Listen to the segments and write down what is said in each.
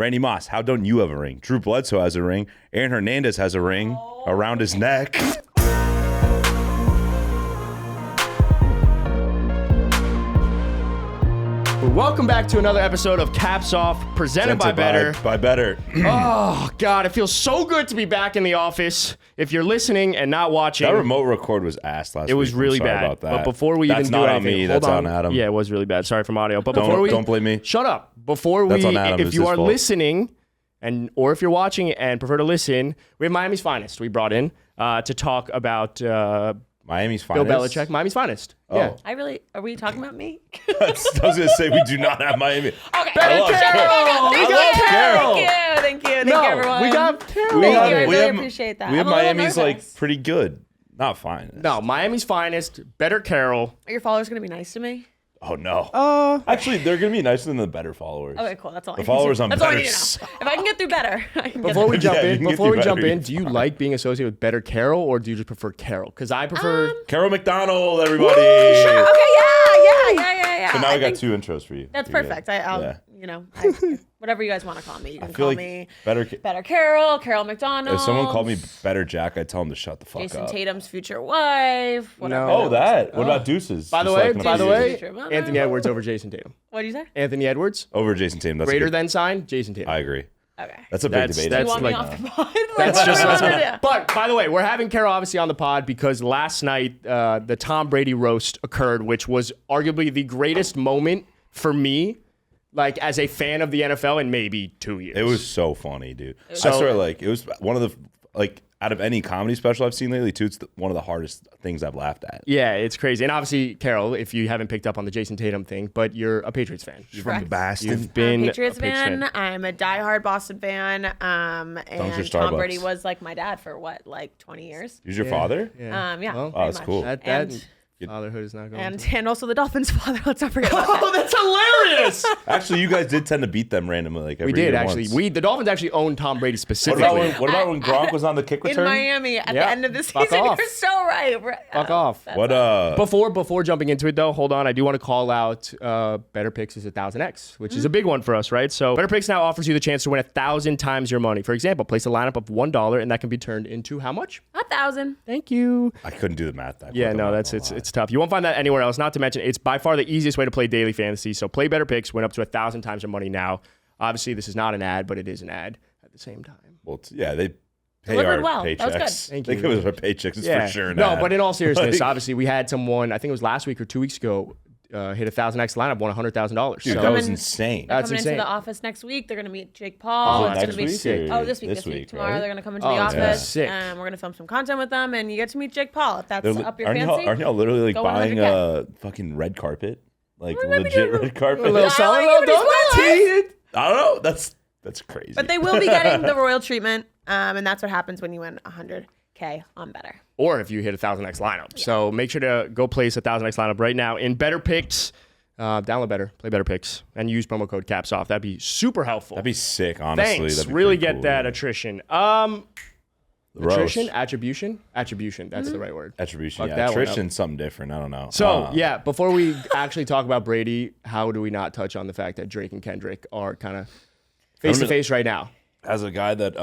Randy Moss, how don't you have a ring? Drew Bledsoe has a ring. Aaron Hernandez has a ring around his neck. Welcome back to another episode of Caps Off, presented by Betr. By Betr. Oh, God, it feels so good to be back in the office. If you're listening and not watching. That remote record was ass last week. It was really sorry bad. About that. But before we That's even do not anything. on me. Hold That's on Adam. Yeah, it was really bad. Sorry from audio. But Don't blame me. Shut up. Before we, That's on Adam. if you are listening, or if you're watching and prefer to listen, we have Miami's Finest we brought in to talk about Miami's Finest? Bill Belichick. Miami's Finest. Oh. Yeah. Are we talking about me? I was going to say we do not have Miami. Okay. Betr Carroll! Thank you, everyone. We got Carroll. Thank you. I really appreciate that. We have I'm a little Miami's nervous. pretty good. Not fine. No, Miami's Finest, Betr Carroll. Are your followers going to be nice to me? Oh, no. Actually, they're going to be nicer than the Betr followers. Okay, cool. That's all The I followers need on to know. That's all I Betr need to suck. know. If I can get through better, I can Before we jump you in, can get through Betr, do you like being associated with Betr Carroll or do you just prefer Carroll? Because I prefer Carol McDonald, everybody. Sure. Okay, yeah. So now I we got think two intros for you. That's You're good. perfect. I'll, Yeah. whatever you guys want to call me. You I can feel call like me Betr Carol McDonald. If someone called me Better Jack, I'd tell him to shut the fuck Jason up. Tatum's future wife. Whatever. No. Oh, that. What about Deuces? By the Just way, like by the Deuces. way, Future mother. Anthony Edwards over Jason Tatum. What do you say? Anthony Edwards, Over Jason Tatum. That's greater good. than sign, Jason Tatum. I agree. Okay. That's a big That's- debate. that's You want like- me off the pod? That's just what what I do. But by the way, we're having Carol obviously on the pod because last night the Tom Brady roast occurred, which was arguably the greatest moment for me, like as a fan of the NFL in maybe 2 years. It was so funny, dude. I So- swear, like, it was one of the, like, out of any comedy special I've seen lately, too, it's one of the hardest things I've laughed at. Yeah, it's crazy. And obviously, Carol, if you haven't picked up on the Jason Tatum thing, but you're a Patriots fan. Correct. Boston. You've been Patriots a Patriots fan. I'm a diehard Boston fan. And Starbucks. Tom Brady was like my dad for what, like 20 years? Who's your father? Yeah. Yeah. Well, pretty that's much. cool. That And- fatherhood is not going. And also the Dolphins' father. Let's not forget about that. Oh, that's hilarious! Actually, you guys did tend to beat them randomly, like, every We did year actually. once. The Dolphins actually owned Tom Brady What specifically. about when Gronk was on the kick In return? Miami at Yeah. the end of the Fuck season. off. You're so right. Fuck off. That's What, Before jumping into it though, hold on. I do want to call out Better Picks is 1000X, which is a big one for us, right? So Better Picks now offers you the chance to win 1,000 times your money. For example, place a lineup of $1 and that can be turned into how much? 1,000. Thank you. I couldn't do the math that Yeah, quick, no, I'm not that's gonna lie. it's tough. You won't find that anywhere else. Not to mention, it's by far the easiest way to play daily fantasy. So play Better Picks, win up to 1,000 times your money now. Obviously, this is not an ad, but it is an ad at the same time. Well, yeah, they pay Delivered our well. paychecks. That was good. Thank They you. give us our paychecks. It's for sure. No, but in all seriousness, Like- obviously, we had someone, I think it was last week or 2 weeks ago, hit 1,000X lineup, won $100,000. Dude, So- that was Coming- insane. That's Coming insane. into the office next week. They're going to meet Jake Paul. Oh, It's next gonna be week sick. or Oh, this week. this week, Tomorrow right? they're going to come into Oh, the yeah. office. Sick. And we're going to film some content with them. And you get to meet Jake Paul if that's They're- up your aren't fancy. y'all literally like Go buying 100K. a fucking red carpet? Like What am I legit doing? red carpet? A little I something, like it, but don't it's well tease. I don't know. That's crazy. But they will be getting the royal treatment. And that's what happens when you win 100K on Betr. Or if you hit 1,000X lineup. So make sure to go place 1,000X lineup right now in Better Picks. Download Better, play Better Picks, and use promo code CAPSOFF. That'd be super helpful. That'd be sick, honestly. Thanks. That'd be Really pretty get cool. that attrition. The roast. Attrition? Attribution. That's the right word. Attribution. Fuck Yeah, that one attrition's something different. I don't know. So, yeah, before we actually talk about Brady, how do we not touch on the fact that Drake and Kendrick are kind of face-to-face right now? As a guy that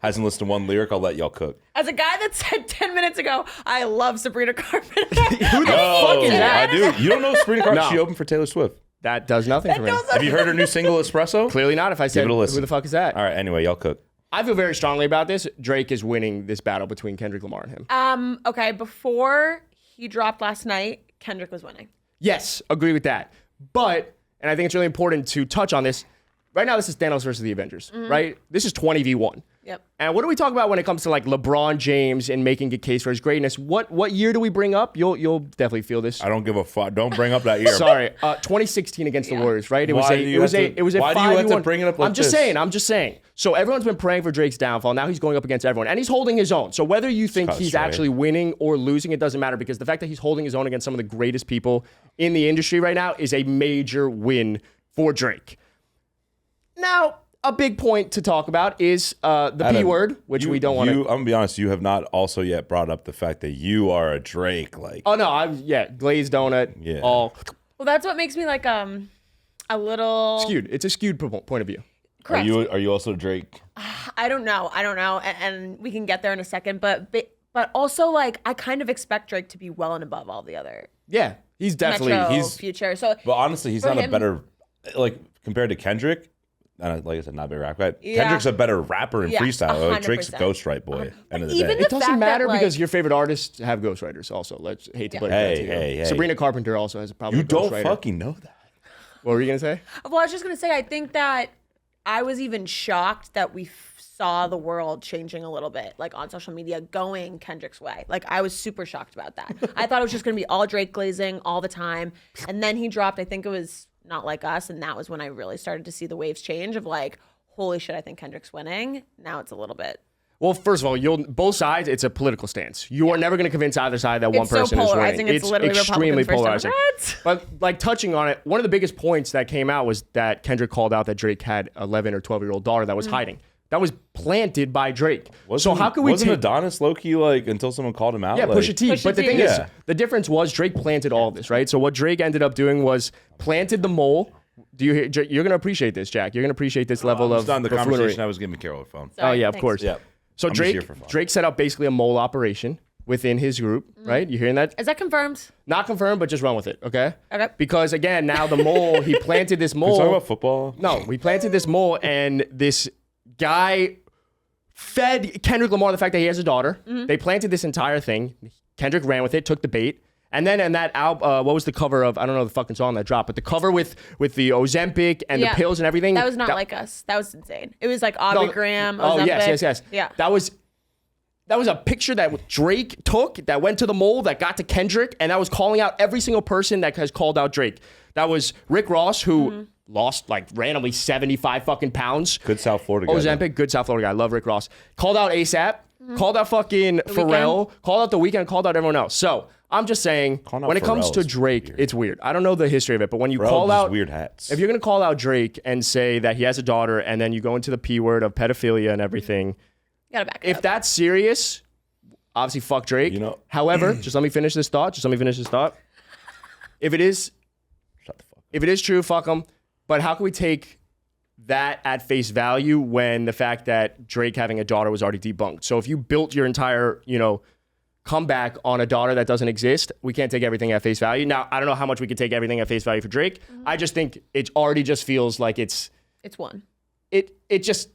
hasn't listened to one lyric, I'll let y'all cook. As a guy that said 10 minutes ago, I love Sabrina Carpenter. Who the fuck is I that? do. You don't know Sabrina Carpenter? No. She opened for Taylor Swift. That does nothing for me. Have you heard her new single, Espresso? Clearly not if I said, it a who listen. the fuck is that? All right, anyway, y'all cook. I feel very strongly about this. Drake is winning this battle between Kendrick Lamar and him. Okay, before he dropped last night, Kendrick was winning. Yes, agree with that. But, and I think it's really important to touch on this, right now this is Thanos versus the Avengers, right? This is 20v1. Yep. And what do we talk about when it comes to like LeBron James and making a case for his greatness? What year do we bring up? You'll definitely feel this. I don't give a fuck. Don't bring up that year. Sorry, 2016 against the Warriors, right? It was Why a do you it was have a to- it was a why do you have to 5v1. bring it up like I'm just this? saying. So everyone's been praying for Drake's downfall. Now he's going up against everyone, and he's holding his own. So whether you think Cut he's straight. actually winning or losing, it doesn't matter because the fact that he's holding his own against some of the greatest people in the industry right now is a major win for Drake. Now, a big point to talk about is the P Adam, word, which we don't want to. I'm gonna be honest. You have not also yet brought up the fact that you are a Drake. Like, Oh no, glazed donut, Yeah. all Well, that's what makes me like a little skewed. It's a skewed point of view. Correct. Are you also Drake? I don't know, and we can get there in a second. But also, like, I kind of expect Drake to be well and above all the other. Yeah, he's definitely Metro, Future. So, But honestly, he's for not a him- better like compared to Kendrick. Like I said, not a big rap guy. Yeah. Kendrick's a better rapper and Yeah, freestyle. Like, Drake's a 100%. ghostwrite boy. End of the even day. It doesn't fact matter that, because like- your favorite artists have ghostwriters also. Let's hate to put it Hey, back to you. hey. Sabrina Carpenter also has probably You a don't ghostwriter. fucking know that. What were you gonna say? Well, I was just gonna say, I think that I was even shocked that we saw the world changing a little bit, like on social media, going Kendrick's way. Like, I was super shocked about that. I thought it was just gonna be all Drake glazing all the time, and then he dropped. I think it was Not Like Us, and that was when I really started to see the waves change of like, holy shit, I think Kendrick's winning. Now it's a little bit. Well, first of all, both sides. It's a political stance. You are never going to convince either side that one It's so person is polarizing. winning. It's literally extremely Republicans versus polarizing. Democrats. But like touching on it, one of the biggest points that came out was that Kendrick called out that Drake had 11 or 12-year-old daughter that was hiding. That was planted by Drake. So how could we wasn't take? Adonis low key like until someone called him out? Yeah, like, Pusha T. Pusha But the T. thing is, Yeah. the difference was Drake planted all of this, right? So what Drake ended up doing was planted the mole. Do you hear? You're gonna appreciate this, Jack. You're gonna appreciate this level I'm of just on the buffoonery. conversation. I was giving Carol a phone. Oh yeah, of Thanks. course. Yeah. So I'm just here Drake for fun. Drake set up basically a mole operation within his group, right? You hearing that? Is that confirmed? Not confirmed, but just run with it, okay? Okay. Because again, now the mole, he planted this Can we talk mole. about football? No, we planted this mole, and this guy fed Kendrick Lamar the fact that he has a daughter. They planted this entire thing. Kendrick ran with it, took the bait. And then in that album, what was the cover of? I don't know the fucking song that dropped, but the cover with the Ozempic and the pills and everything. That was Not Like Us. That was insane. It was like Aubrey Graham. Ozempic. Yes. Yeah. That was a picture that Drake took that went to the mole that got to Kendrick, and that was calling out every single person that has called out Drake. That was Rick Ross, who lost like randomly 75 fucking pounds. Good South Florida guy. Ozempic, good South Florida guy. Love Rick Ross. Called out ASAP. Called out fucking Pharrell. Called out The Weeknd. Called out everyone else. So I'm just saying, Calling out when it comes Pharrell to is Drake, weird. it's weird. I don't know the history of it, but when you Pharrell call just out weird hats. if you're gonna call out Drake and say that he has a daughter, and then you go into the P word of pedophilia and everything, You gotta back it if up. that's serious, obviously fuck Drake. You know- However, just let me finish this thought. If it is Shut the fuck up. if it is true, fuck him. But how can we take that at face value when the fact that Drake having a daughter was already debunked? So if you built your entire, comeback on a daughter that doesn't exist, we can't take everything at face value. Now, I don't know how much we could take everything at face value for Drake. I just think it already just feels like It's one. it just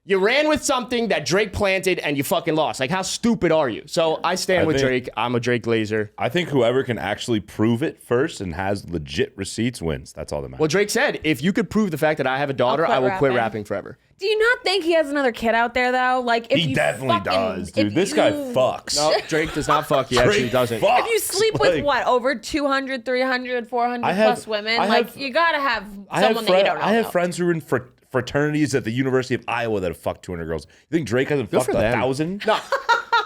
you ran with something that Drake planted and you fucking lost. Like, how stupid are you? So I stand with think- Drake. I'm a Drake glazer. I think whoever can actually prove it first and has legit receipts wins. That's all that matters. Well, Drake said, if you could prove the fact that I have a daughter, quit I will quit rapping. rapping forever. Do you not think he has another kid out there though? Like, if he you definitely fucking- does, dude. if This guy you- fucks. No, Drake does not fuck. He actually Drake doesn't. fucks. If you sleep with Like, what, over 200, 300, 400 I have- plus women, I like have- you gotta have I have, someone that you don't know. I have though. friends who are in fraternities at the University of Iowa that have fucked 200 girls. You think Drake hasn't fucked for them. 1,000? No,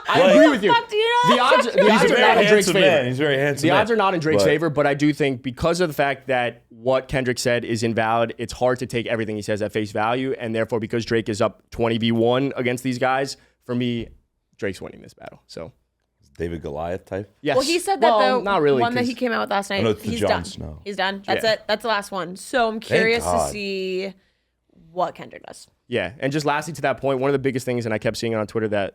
I agree with you. Fuck, do you know? The odds He's are a not very in Drake's handsome favor. man. He's a very handsome The man. odds are not in Drake's But- favor, but I do think because of the fact that what Kendrick said is invalid, it's hard to take everything he says at face value, and therefore because Drake is up 20v1 against these guys, for me, Drake's winning this battle. So David Goliath type. yes. Well, he said that Well, the not really, one that 'cause- he came out with last night. no, it's the He's Jon done. Snow. He's done. That's Yeah. it. That's the last one. So I'm curious to God. see what Kendrick does. Yeah, and just lastly to that point, one of the biggest things, and I kept seeing it on Twitter, that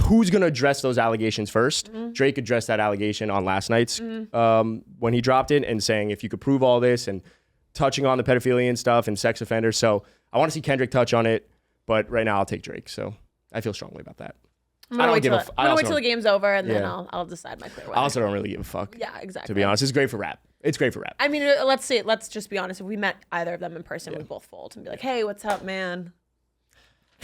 who's going to address those allegations first? Drake addressed that allegation on last night's when he dropped it and saying if you could prove all this and touching on the pedophilia and stuff and sex offenders. So I want to see Kendrick touch on it, but right now I'll take Drake. So I feel strongly about that. I'm gonna wait till I I'm gonna also wait till the don't- game's over and then Yeah. I'll decide my clear winner. I also don't really give a fuck. Yeah, exactly. To be honest, it's great for rap. It's great for rap. I mean, let's see. Let's just be honest. If we met either of them in person, we'd both fold and be like, "Hey, what's up, man?"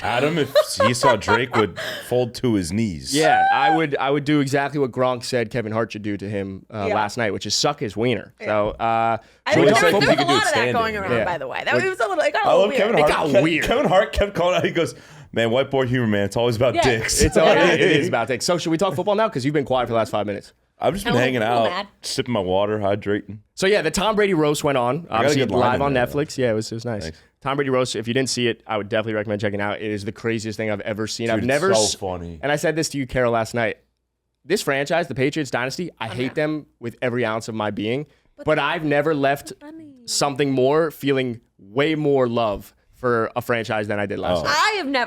Adam, if he saw Drake, would fold to his knees. Yeah, I would do exactly what Gronk said Kevin Hart should do to him last night, which is suck his wiener. So I think Really there said was he a could do lot it of that standing. going around, Yeah. by the way. That was a little. It got a I little love weird. Kevin It Hart. got weird. Kevin Hart kept calling out. He goes, "Man, white boy humor, man. It's always about Yeah. dicks." It's it is about things. So should we talk football now? Because you've been quiet for the last 5 minutes. I've just been I'm a hanging little out, mad. sipping my water, hydrating. So yeah, the Tom Brady roast went on. Obviously good line live in on there, Netflix. Yeah, it was nice. Thanks. Tom Brady roast. If you didn't see it, I would definitely recommend checking it out. It is the craziest thing I've ever seen. I've Dude, never it's so funny. And I said this to you, Carol, last night. This franchise, the Patriots dynasty, I hate them with every ounce of my being. But I've never left something more feeling way more love for a franchise than I did last night.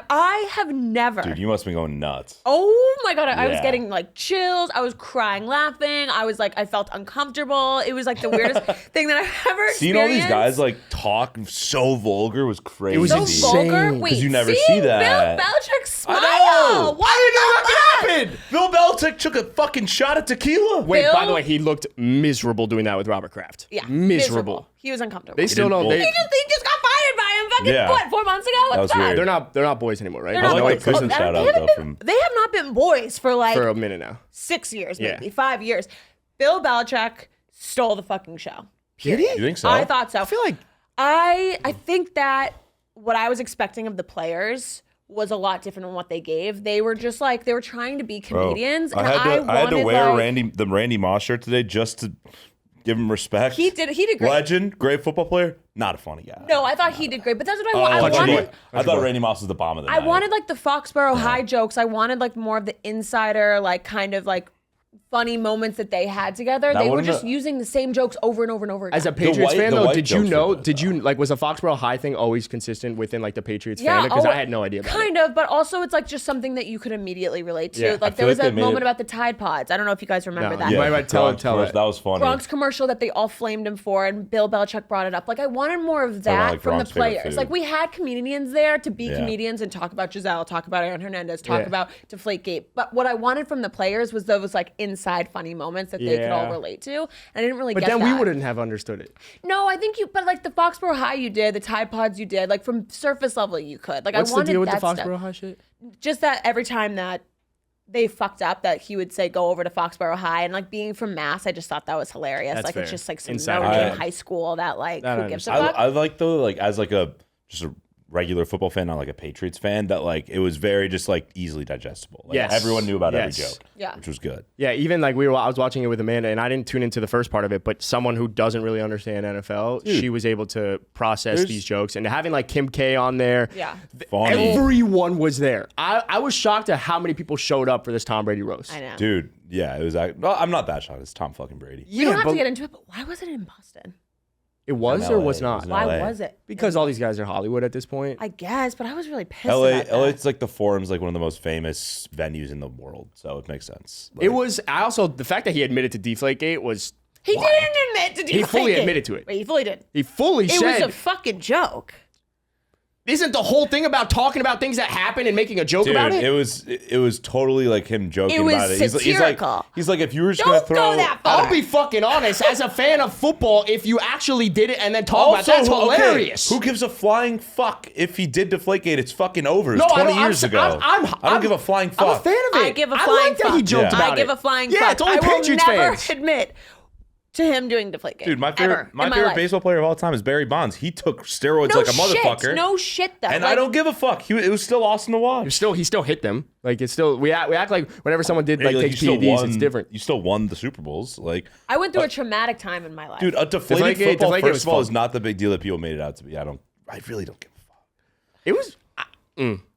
I have never. Dude, you must have been going nuts. Oh my God. I was Yeah. getting like chills. I was crying, laughing. I was like, I felt uncomfortable. It was like the weirdest thing that I've ever experienced. Seeing all these guys like talk so vulgar was crazy. It was so insane. vulgar. Wait, 'Cause you never seeing see that. Bill Belichick smile. know. Why did that happen? Bill Belichick took a fucking shot at tequila. Wait, Bill- by the way, he looked miserable doing that with Robert Kraft. Yeah, miserable. He was uncomfortable. They still don't. didn't- They, He just got fired by him. Fucking Yeah. what? 4 months ago? That was What's weird. they're not boys anymore, right? They're There's not no boys. way Chris Cousin They shout out haven't though been- from They have not been boys for like for a minute now. 6 years, Yeah. maybe 5 years. Bill Belichick stole the fucking show. Did he? You think so? I thought so. I feel like I think that what I was expecting of the players was a lot different than what they gave. They were just like they were trying to be Bro, comedians. I and had to wanted, wear like, the Randy Moss shirt today just to give him respect. He did great. Legend, great football player, not a funny guy. No, I thought he did great, but that's what Oh, I wanted. I thought Randy Moss was the bomb of the I night. wanted like the Foxborough High jokes. I wanted like more of the insider, like kind of like funny moments that they had together. That They were wouldn't just have- using the same jokes over and over and over again. as a Patriots white- fan the though, white did you jokes know? were good, Did you like was the Foxborough High thing always consistent within like the Patriots Yeah, fandom? Because oh, I had no idea about kind of, but also it's like just something that you could immediately relate to. Yeah, I Like feel there was like they that made moment it- about the Tide Pods. I don't know if you guys remember No. that. Yeah. Right, tell Gronk's it. That was funny. Gronk's commercial that they all flamed him for, and Bill Belichick brought it up. Like I wanted more of about, that like, from the Gronk's favorite players. food. Like we had comedians there to be Yeah. comedians and talk about Giselle, talk about Aaron Hernandez, talk Yeah. about Deflategate. But what I wanted from the players was those like inside funny moments that they could all Yeah. relate to. And I didn't really But get then that. we wouldn't have understood it. No, I think you. But like the Foxborough High, you did the Tide Pods, you did. Like from surface level, you could. Like What's I wanted the deal with the that Foxborough stuff. High shit? Just that every time that they fucked up, that he would say, "Go over to Foxborough High," and like being from Mass, I just thought that was hilarious. That's like fair. it's just like some Inside Notre Dame eye. high school that like I who gives a understand. fuck. I like though, like as like a just a regular football fan, not like a Patriots fan, that like it was very just like easily digestible. Like, Yes. everyone knew about every Yes. joke, Yeah. which was good. Yeah, even like I was watching it with Amanda, and I didn't tune into the first part of it, but someone who doesn't really understand NFL, she was able to process these jokes, and having like Kim K on there, Yeah. Funny. everyone was there. I was shocked at how many people showed up for this Tom Brady roast. I know. Dude, yeah, it was. No, I'm not that shocked. It's Tom fucking Brady. You don't Yeah, have but to get into it, but why was it in Boston? It was In or LA, was it not? was in Why LA. was it? Because all these guys are Hollywood at this point. I guess, but I was really pissed LA, about that. it's like the Forum's like one of the most famous venues in the world, so it makes sense. It Like, was. I also the fact that he admitted to Deflategate was. He wild. didn't admit to He fully Deflategate. admitted to it. Wait, he fully did. He fully It said. was a fucking joke. Isn't the whole thing about talking about things that happen and making a joke Dude, about it? it was totally like him joking It was about it. satirical. He's like if you were just Don't gonna throw. go that far. I'll be fucking honest. As a fan of football, if you actually did it and then talk about it, that's okay, hilarious. who gives a flying fuck if he did Deflategate? It's fucking over. It's No, I 20 don't- years ago. I don't give a flying fuck. I'm a fan of it. I give a I flying like that he fuck. joked Yeah. about I give it. a flying Yeah, fuck. it's only I will Patriots never fans. admit to him doing Deflategate. Dude, my ever favorite, in my favorite life. baseball player of all time is Barry Bonds. He took steroids No like a shit. motherfucker. No shit though. and Like, I don't give a fuck. It was still awesome to watch. He still hit them. Like it's still we act like whenever someone did like Like, take you still PEDs, won- it's different. You still won the Super Bowls. Like, I went through a traumatic time in my life. dude, a deflated Deflategate football, was first of all, fun. is not the big deal that people made it out to be. I really don't give a fuck. It was.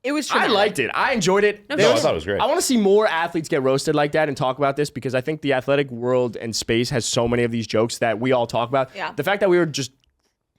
it was I traumatic. liked it. I enjoyed it. No, There I was- thought it was great. I want to see more athletes get roasted like that and talk about this because I think the athletic world and space has so many of these jokes that we all talk about. Yeah. The fact that we were just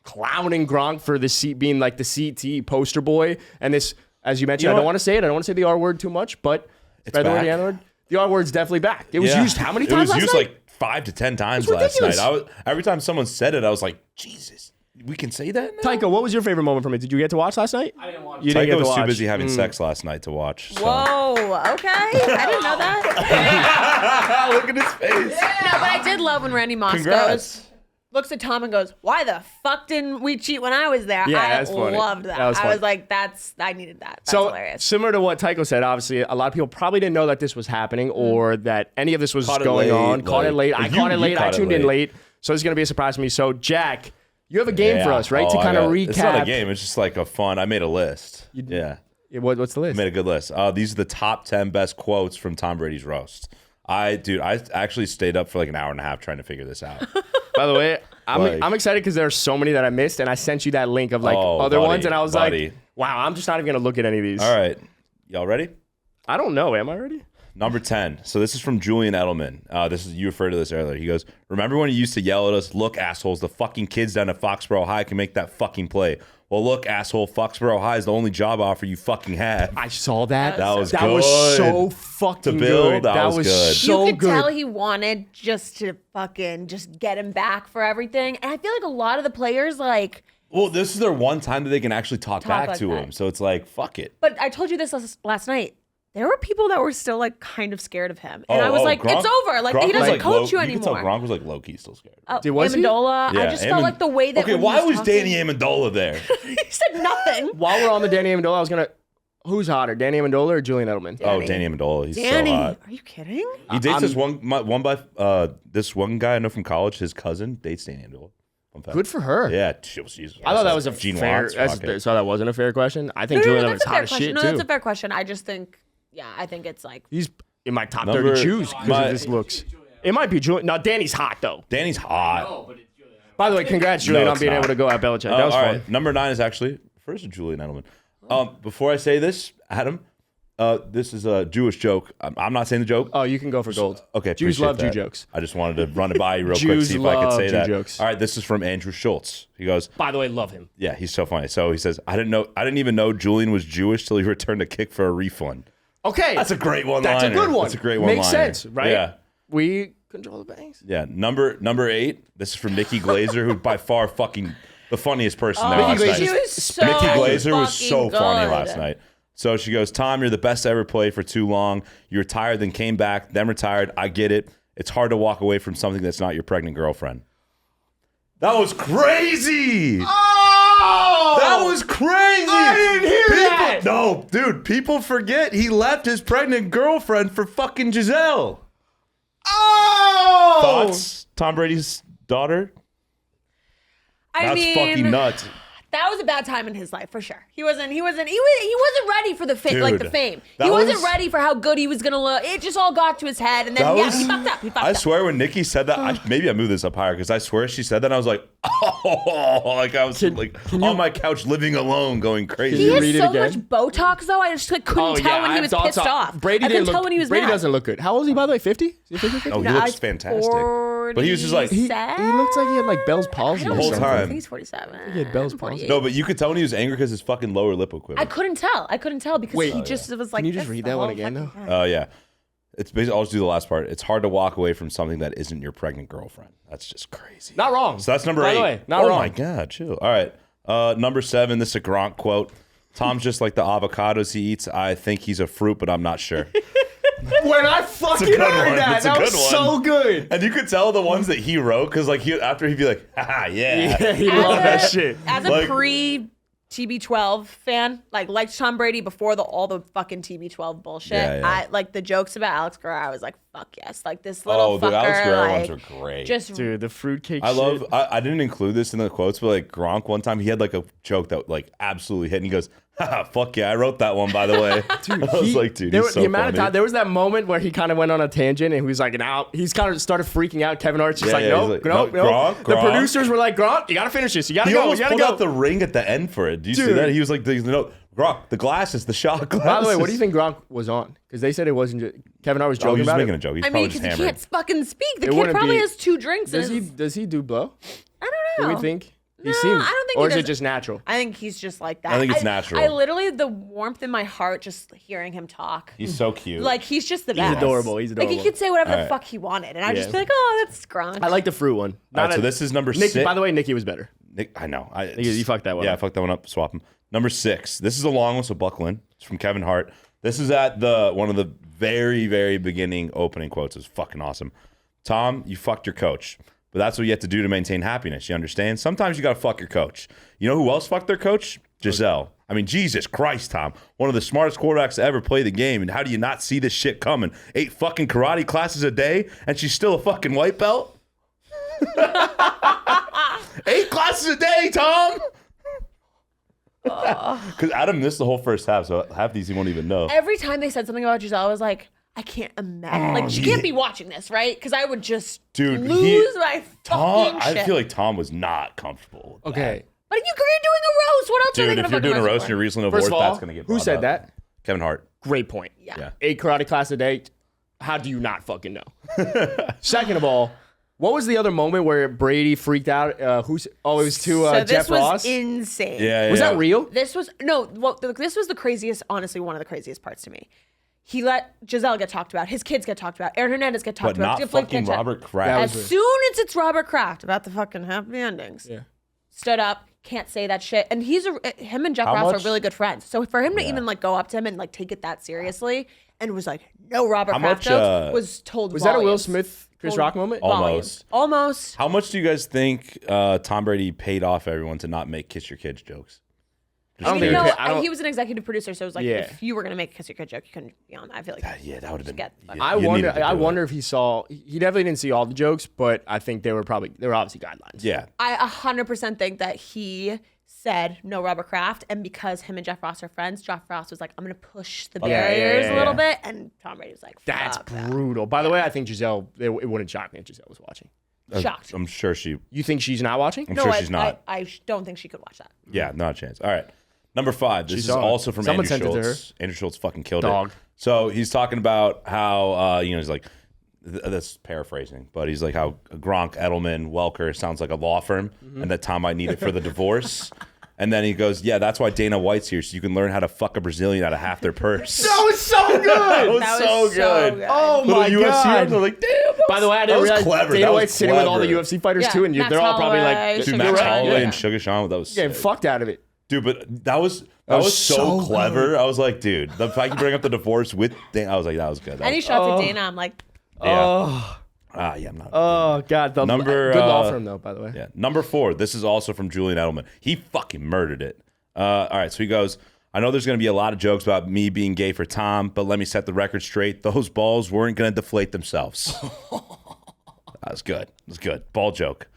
clowning Gronk for the seat being like the CT poster boy and this, as you mentioned, You know I don't what? want to say it. I don't want to say the R word too much, but spread the word, back. the N word. The R word's definitely back. It was Yeah. used how many times It was last used night? like 5 to 10 times It's last ridiculous. night. Every time someone said it, I was like, Jesus, we can say that now? Tycho, what was your favorite moment from it? Did you get to watch last night? I didn't watch. You didn't Tycho get to was too watch. busy having sex last night to watch. So. Whoa, okay. I didn't know that. Look at his face. No, but I did love when Randy Moss Congrats. looks at Tom and goes, "Why the fuck didn't we cheat when I was there?" Yeah, I that's funny. loved that. That was I funny. was like, I needed that. That's So hilarious. similar to what Tycho said, obviously a lot of people probably didn't know that this was happening or that any of this was Caught it going late, on. Caught it like- late. I you- caught it you late. I caught it tuned in late. late. So this is gonna be a surprise to me. So Jack, you have a game for us, right? To I kind of got- recap. It's not a game. It's just like a fun. I made a list. Yeah. What's the list? I made a good list. These are the top 10 best quotes from Tom Brady's roast. I actually stayed up for like an hour and a half trying to figure this out. By the way, Like- I'm excited because there are so many that I missed, and I sent you that link of like Oh, other buddy, ones, and I was buddy. like, wow, I'm just not even gonna look at any of these. All right. Y'all ready? I don't know. Am I ready? Number 10. So this is from Julian Edelman. You referred to this earlier. He goes, "Remember when you used to yell at us, 'Look, assholes, the fucking kids down at Foxborough High can make that fucking play.' Well, look, asshole, Foxborough High is the only job offer you fucking have. I saw that. That was That was good. so fucking To Bill, good. that was good. so You could good. tell he wanted just to fucking just get him back for everything. And I feel like a lot of the players like. Well, this is their one time that they can actually talk back like to that. him. So it's like, fuck it. But I told you this last night. There were people that were still like kind of scared of him, and I was like, Gronk- "It's over. Like Gronk he was, doesn't coach you You can tell anymore." Gronk was like low-key still scared. Dude, was he? Amendola. I just felt like the way that. Okay, when he why was talking- Danny Amendola there? He said nothing. While we're on the Danny Amendola, I was gonna. Who's hotter, Danny Amendola or Julian Edelman? Oh, Danny Amendola. He's Danny, so hot. are you kidding? He dates this this one guy I know from college. His cousin dates Danny Amendola. Fun fact. Good for her. Yeah, she's. I thought that was a Gene fair. Watts, fuck it. So that wasn't a fair question. I think No, Julian that's Edelman's a hot fair as question. shit No, too. that's a fair question. I just think, I think it's like He's in my top Number- 30 Jews because my- of his looks. It might be Julian. No, Danny's hot though. Danny's hot. By the way, congrats, Julian, on it's being not. able to go at Belichick. That was all fun. right. Number 9 is actually first Julian Edelman. Before I say this, Adam, this is a Jewish joke. I'm not saying the joke. Oh, you can go for gold. Okay, Jews appreciate love Jew that. jokes. I just wanted to run it by you real quick, Jews see if I could love say Jew that. jokes. All right, this is from Andrew Schultz. He goes, By the way, love him. yeah, he's so funny. So he says, I didn't even know Julian was Jewish till he returned a kick for a refund. Okay, That's a great one. That's a good one. That's a great one. Makes sense, right? Yeah. We control the banks. Yeah. Number 8. This is from Mickey Glazer, who by far fucking the funniest person there Mickey last Glazer- night. she was so Mickey Glazer was so fucking funny good. last night. So she goes, Tom, you're the best to ever play for too long. You retired, then came back, then retired. I get it. It's hard to walk away from something that's not your pregnant girlfriend. That was crazy. Oh, That was crazy. I didn't hear that. No, dude, people forget he left his pregnant girlfriend for fucking Giselle. Oh, Thoughts? Tom Brady's daughter? I That's mean, fucking nuts. that was a bad time in his life for sure. He wasn't ready for the fame, Dude, like the fame. that He wasn't was- ready for how good he was gonna look. It just all got to his head, and then That was- he fucked up. He fucked I up. swear when Nikki said that, maybe I moved this up higher because I swear she said that and I was like, oh, like I was on my couch living alone going crazy. He you has read it so again? much Botox though. I just like, couldn't tell when I he have was thoughts pissed on- off. Brady I couldn't didn't tell look. when he was Brady mad. doesn't look good. How old is he, by the way? 50? Is he 50? Oh, he No, looks he's fantastic. 40, But he was just like- He looks like he had like Bell's palsy. I or don't whole know. something. I time. think he's 47. He had Bell's palsy. 48. No, but you could tell when he was angry because his fucking lower lip would quiver. I couldn't tell. I couldn't tell because Wait. he just was like. Can you just this read the that one whole again, fucking though? time. Oh, yeah. It's basically, I'll just do the last part. It's hard to walk away from something that isn't your pregnant girlfriend. That's just crazy. Not wrong. So that's number By 8. the way, not oh wrong. my God, chill. All right. Number 7, this is a Gronk quote. Tom's just like the avocados he eats. I think he's a fruit, but I'm not sure. When I fucking good heard one. that, It's a that good was one. so good. And you could tell the ones that he wrote because like after he'd be like, haha, yeah. Yeah, he loved that shit. As a Like- pre TB12 fan, liked Tom Brady before all the fucking TB12 bullshit. Yeah, yeah. I like the jokes about Alex Guerrero. I was like, fuck yes, like this little Oh, fucker. the Alex Guerrero like, ones are great. Just Dude, the fruitcake I shit. love. I didn't include this in the quotes, but like Gronk one time he had like a joke that like absolutely hit, and he goes, "Haha, fuck yeah, I wrote that one by the way." Dude, I was like, dude, there, he's so the amount funny. of time there was that moment where he kind of went on a tangent and he was like, "Now he's kind of started freaking out." Kevin Hart's just Yeah, like, yeah, "No, he's like, no, no, Gronk, The Gronk. producers were like, "Gronk, you gotta finish this. You gotta He go. almost You gotta pulled go." out the ring at the end for it. Do you see Dude. that? He was like, no, Gronk, the glasses, the shot glasses. By the way, what do you think Gronk was on? Because they said it wasn't. Kevin Hart was Oh, joking he was about making it. a joke. He's I probably mean, just because he hammered. can't fucking speak. The It kid wouldn't probably be- has 2 drinks. Does in he? his, Does he do blow? I don't know. Do we think? No, He seems, I don't think or he is it does. just natural? I think he's just like that. I think it's natural. I literally, the warmth in my heart just hearing him talk. He's so cute. Like, he's just the best. He's adorable. He's adorable. Like, he could say whatever the Alright. fuck he wanted. And I'd just Yeah. be like, oh, that's Gronk. I like the fruit one. All right, so this is number Nikki. 6. By the way, Nikki was better. I know. You fucked that one Yeah, up. I fucked that one up. Swap them. Number 6. This is a long one, so buckle in. It's from Kevin Hart. This is at one of the very, very beginning opening quotes. It's fucking awesome. Tom, you fucked your coach. But that's what you have to do to maintain happiness. You understand? Sometimes you got to fuck your coach. You know who else fucked their coach? Giselle. I mean, Jesus Christ, Tom. One of the smartest quarterbacks to ever play the game. And how do you not see this shit coming? 8 fucking karate classes a day, and she's still a fucking white belt? 8 classes a day, Tom! Because Adam missed the whole first half, so half these he won't even know. Every time they said something about Giselle, I was like, I can't imagine. Like, she can't be watching this, right? Because I would just lose my Tom, fucking shit. I feel like Tom was not comfortable with Okay. But you're doing a roast. What else are they Dude, going if to you're doing a roast roast and you're recently First divorced, of all, that's going to get who brought said up. that? Kevin Hart. Great point. Yeah. Yeah. 8 karate class a day. How do you not fucking know? Second of all, What was the other moment where Brady freaked out? It was to So Jeff this was Ross. insane. Yeah, Was that real? This was this was the craziest, honestly, one of the craziest parts to me. He let Giselle get talked about, his kids get talked about, Aaron Hernandez get talked But about. not fucking Robert Kraft. As soon as it's Robert Kraft about the fucking happy endings, stood up, can't say that shit. And him and Jeff Ross are really good friends. So for him to even like go up to him and like take it that seriously and was like, no Robert Kraft jokes was told. Was that a Will Smith, Chris Rock moment? Almost. How much do you guys think Tom Brady paid off everyone to not make kiss your kids jokes? I mean, he was an executive producer, so it was like if you were gonna make a kiss your kid joke, you couldn't be on that. I feel like that would have been. I wonder if he saw. He definitely didn't see all the jokes, but I think there were obviously guidelines. Yeah, I 100% think that he said no Robert Kraft, and because him and Jeff Ross are friends, Jeff Ross was like, I'm gonna push the barriers a little bit, and Tom Brady was like, that's brutal. By the way, I think Giselle. It wouldn't shock me if Giselle was watching. Shocked. I'm sure she. You think she's not watching? I'm sure she's not. I don't think she could watch that. Yeah, not a chance. All right. Number 5. This is also from Andrew Schultz. Andrew Schultz fucking killed it. So he's talking about how, he's like, that's paraphrasing, but he's like how Gronk, Edelman, Welker sounds like a law firm and that Tom might need it for the divorce. And then he goes, yeah, that's why Dana White's here, so you can learn how to fuck a Brazilian out of half their purse. That was so good. that was so good. Oh my God. They're like, damn. By the way, I didn't realize clever. Dana White's sitting with all the UFC fighters too, and they're all probably like, dude, Max Holloway and Sugar Sean. That was getting fucked out of it. Dude, but that was so clever. Good. I was like, dude, the fact you bring up the divorce with Dana, I was like, that was good. Any shots at Dana, I'm like, yeah. I'm not. Oh, God. Good law firm, though, by the way. Yeah. Number 4. This is also from Julian Edelman. He fucking murdered it. All right. So he goes, I know there's going to be a lot of jokes about me being gay for Tom, but let me set the record straight. Those balls weren't going to deflate themselves. That was good. It was good. Ball joke.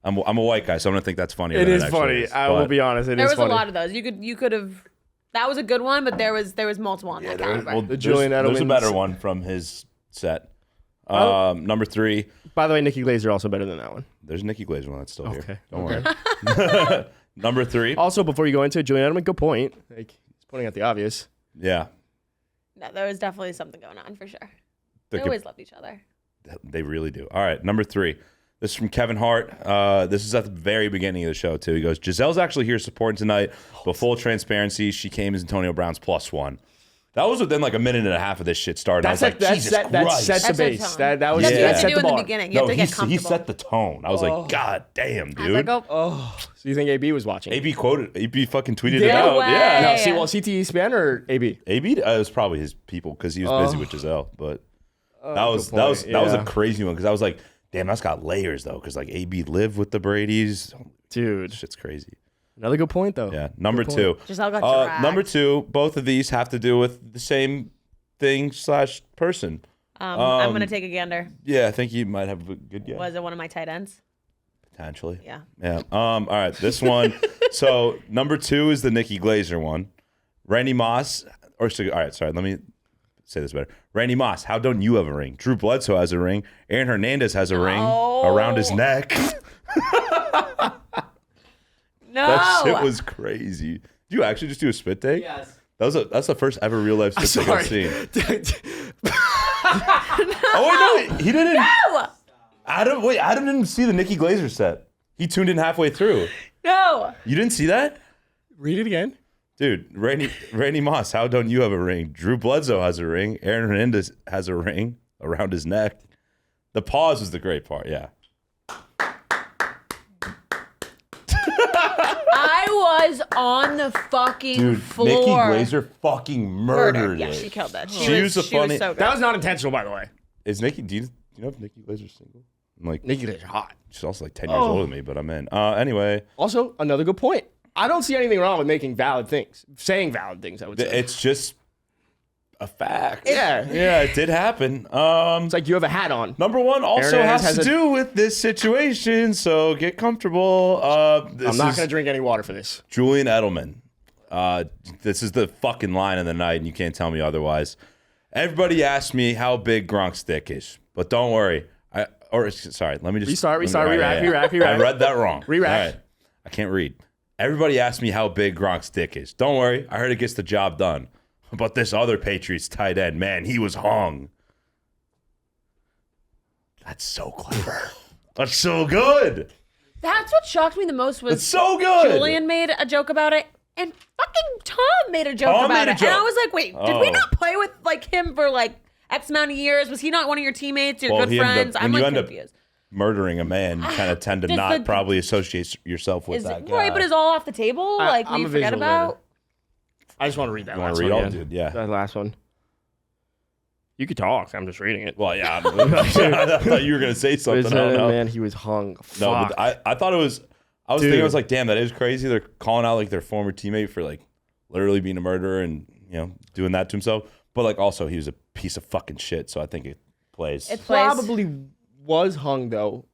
I'm a white guy, so I'm gonna think that's funny. It is funny. I will be honest. There was a lot of those. You could have. That was a good one, but there was multiple on that caliber. Well, the Julian Edelman. There's a better one from his set. Number 3. By the way, Nikki Glaser also better than that one. There's Nikki Glaser one that's still here. Don't worry. Number 3. Also, before you go into it, Julian Edelman, good point. Like he's pointing out the obvious. Yeah. No, there was definitely something going on for sure. They always loved each other. They really do. All right, number 3. This is from Kevin Hart. This is at the very beginning of the show, too. He goes, Giselle's actually here supporting tonight, but full transparency, she came as Antonio Brown's +1. That was within like a minute and a half of this shit started. I was like, Jesus Christ. That set the base. That was you have to set do the in the bar. beginning. You have to get comfortable. He set the tone. I was like, God damn, dude. I was like, So you think AB was watching? AB fucking tweeted it out. Way. Yeah. No, CTE Span or AB? AB was probably his people because he was busy with Giselle. But that was a crazy one because I was like, damn, that's got layers though, because like AB lived with the Bradys. Dude. Shit's crazy. Another good point though. Yeah. Number 2. Giselle got dragged. Number 2, both of these have to do with the same thing / person. I'm going to take a gander. Yeah, I think you might have a good guess. Was it one of my tight ends? Potentially. Yeah. Yeah. All right, this one. So number 2 is the Nikki Glaser one. Randy Moss, all right, sorry, let me say this better. Randy Moss, how don't you have a ring? Drew Bledsoe has a ring. Aaron Hernandez has a ring around his neck. No. That shit was crazy. Did you actually just do a spit take? Yes. That's the first ever real life spit take I've seen. Oh wait, no, he didn't. No. Adam didn't see the Nikki Glaser set. He tuned in halfway through. No. You didn't see that? Read it again. Dude, Randy Moss, how don't you have a ring? Drew Bledsoe has a ring. Aaron Hernandez has a ring around his neck. The pause is the great part, yeah. I was on the fucking floor. Nikki Glaser fucking murdered Yeah, it. she killed it. She was so good. That was not intentional, by the way. Is Nikki? Do you know if Nikki Glaser's single? I'm like, Nikki Glaser's hot. She's also like 10 years older than me, but I'm in. Anyway. Also, another good point. I don't see anything wrong with making valid things, saying valid things. I would say it's just a fact. Yeah, it did happen. It's like you have a hat on. Number 1 also has to do with this situation, so get comfortable. I'm not going to drink any water for this. Julian Edelman. This is the fucking line of the night, and you can't tell me otherwise. Everybody asked me how big Gronk's dick is, but don't worry. Let me just restart. Re-rack. I read that wrong. Re-rack. All right. I can't read. Everybody asked me how big Gronk's dick is. Don't worry. I heard it gets the job done. But this other Patriots tight end, man, he was hung. That's so clever. That's so good. That's what shocked me the most was It's so good. Julian made a joke about it, and fucking Tom made a joke about it. And I was like, wait, did we not play with like him for like X amount of years? Was he not one of your teammates, your good friends? I'm like confused. Murdering a man, you kind of tend to not probably associate yourself with that guy. Right, but is all off the table? Like we forget about. Reader. I just want to read that You last read one. all, dude? Yeah. That last one. You could talk. I'm just reading it. Well, yeah. I thought you were gonna say something. I don't know. Man, he was hung. No, but I thought it was. I was thinking, I was like, damn, that is crazy. They're calling out like their former teammate for like literally being a murderer and doing that to himself. But like also he was a piece of fucking shit. So I think it plays. It plays. Probably was hung though.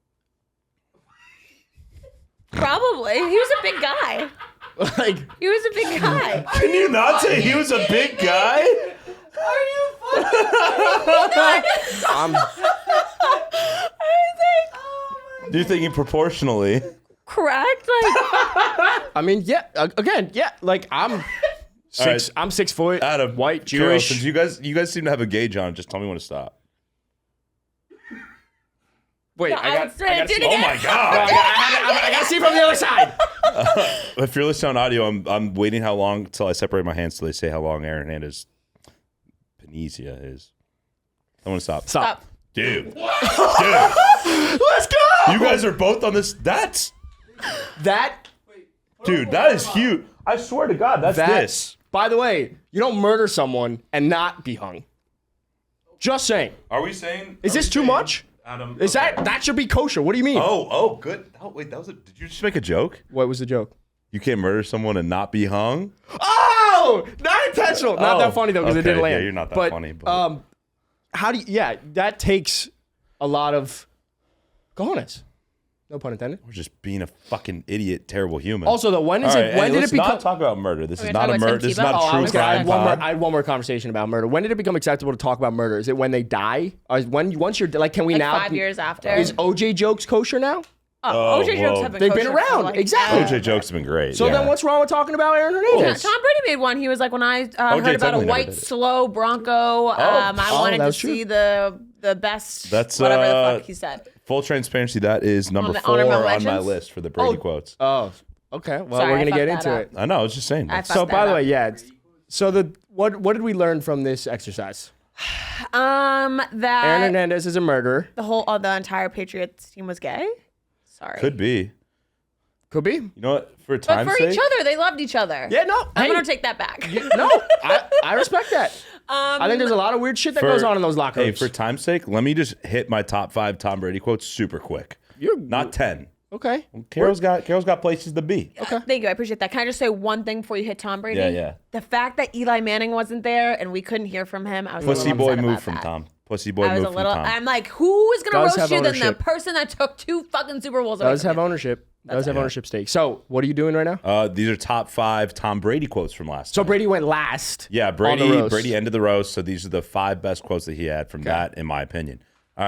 Probably. He was a big guy. Like He was a big guy. Can you not say he was a big guy? Are you fucking Do you think proportionally? correct? Like, I mean, yeah. Again, yeah. Like I'm 6. right. I'm 6 foot. Adam, white, Carol, Jewish. since you guys seem to have a gauge on, just tell me when to stop. Wait, No, I got. do it see- again. Oh my god! I got to see from the other side. If you're listening on audio, I'm waiting how long until I separate my hands till they say how long Aaron Hernandez Panizia is. I want to stop. Stop. Dude. Let's go. You guys are both on this. That. Dude, that is huge. I swear to God, that's this. By the way, you don't murder someone and not be hung. Just saying. Are we saying? Is this too much? Adam, Is that should be kosher? What do you mean? Oh, good. Oh, wait, did you just make a joke? What was the joke? You can't murder someone and not be hung? Oh, not intentional. Not that funny though, because it okay, didn't land. yeah, you're not that funny, but- how do you? Yeah, that takes a lot of cojones. No pun intended. We're just being a fucking idiot, terrible human. Also, though, when is All it? right, When hey, did let's it become? not talk about murder. This We're is gonna not a talk about murder. Tim This is Tebow? not I true was gonna- crime. I had one more conversation about murder. When did it become acceptable to talk about murder? Is it when they die? Or is once you're like, can we like now? 5 years after. Is OJ jokes kosher now? OJ jokes whoa. have been They've been kosher for, around, like, exactly. OJ jokes have been great. So yeah. then, what's wrong with talking about Aaron Yeah, Hernandez? Tom Brady made one. He was like, when I heard about a technically never white, did it. slow Bronco, I wanted that to was true. see the best, That's, whatever the fuck he said. Full transparency, that is number the 4 honorable on my mentions? list for the Brady quotes. Oh, okay. Well, Sorry, we're I gonna get fucked into that it. up. I know, I was just saying. I That's- fucked So, that by the up. way, yeah. So what did we learn from this exercise? Aaron That Hernandez is a murderer. the entire Patriots team was gay. Sorry. Could be. Could be. You know what? For But time's for sake, each other, they loved each other. Yeah, no. I'm hey, gonna take that back. No, I respect that. I think there's a lot of weird shit that goes on in those locker Hey, rooms. for time's sake, let me just hit my top 5 Tom Brady quotes super quick. You're Not 10. okay. Carol's got places to be. Okay. Thank you. I appreciate that. Can I just say one thing before you hit Tom Brady? Yeah. The fact that Eli Manning wasn't there and we couldn't hear from him, I was a Pussy little boy upset move about from that. Tom. Pussy boy I was move a from little. Tom. I'm like, who is gonna Does roast have you than the ownership. person that took 2 fucking Super Bowls away Does from have you? ownership. Does have ownership stake. So, what are you doing right now? These are top 5 Tom Brady quotes from last So time. Brady went last. Yeah, on the Brady roast. ended the roast. So these are the 5 best quotes that he had from that, in my opinion. All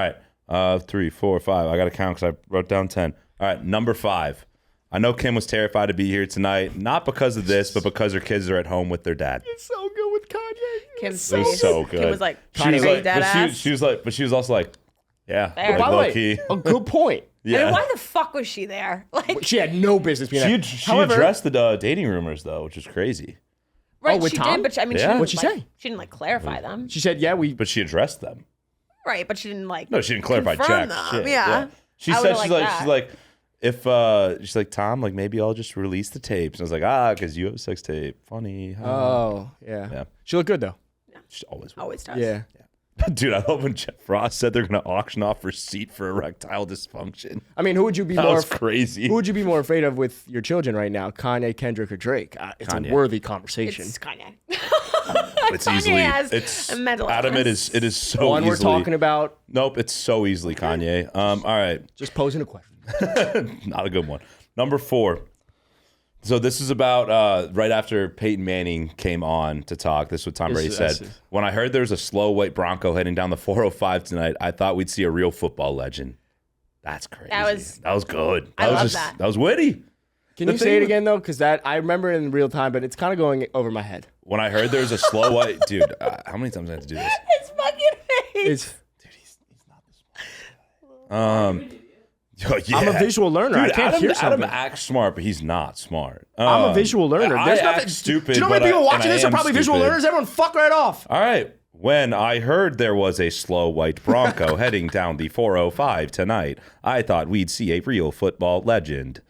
right, 3, 4, 5. I got to count because I wrote down 10. All right, number 5. I know Kim was terrified to be here tonight, not because of this, but because her kids are at home with their dad. It's so good with Kanye. Kim's It was face. so good. Kim was like, She was like, dead but ass. she was also like, yeah, Fair. like By the low way, key. a good point. I mean, Yeah. why the fuck was she there? Like, She had no business being there. She However, addressed the dating rumors though, which is crazy. right? with she Tom? did, but I mean, Yeah. she didn't, What'd she like, say? She didn't like clarify them, She said, "Yeah, we." But she addressed them. right? But she didn't like. No, she didn't clarify confirm checks. them. Shit, Yeah. She I said would've she's liked like that. she's like if she's like Tom, like maybe I'll just release the tapes. And I was like, because you have a sex tape. Funny. Oh, yeah. Yeah. She looked good though. She always will. Always does. Yeah. Dude, I love when Jeff Ross said they're gonna auction off receipt for erectile dysfunction. I mean, who would you be That more? was crazy. Who would you be more afraid of with your children right now? Kanye, Kendrick, or Drake? It's Kanye. a worthy conversation. It's Kanye. It's Kanye easily has it's a mental Adam. illness. It is so One easily. we're talking about. Nope, it's so easily Kanye. All right, Just posing a question. not a good one. Number 4. So this is about right after Peyton Manning came on to talk. This is what Tom Brady said. When I heard there was a slow white Bronco heading down the 405 tonight, I thought we'd see a real football legend. That's crazy. That was good. I was love just that. That was witty. Can The you say thing it with- again though? Because that I remember in real time, but it's kind of going over my head. When I heard there was a slow white dude, how many times I have to do this? His fucking face. It's Dude, he's not the smallest guy. Oh, yeah. I'm a visual learner. I Dude, can't hear Adam something. acts smart, but he's not smart. I'm a visual learner. There's I nothing act stupid. Do you know how many but people I- watching and I this are am probably visual stupid. learners? Everyone fuck right off. All right. When I heard there was a slow white Bronco heading down the 405 tonight, I thought we'd see a real football legend.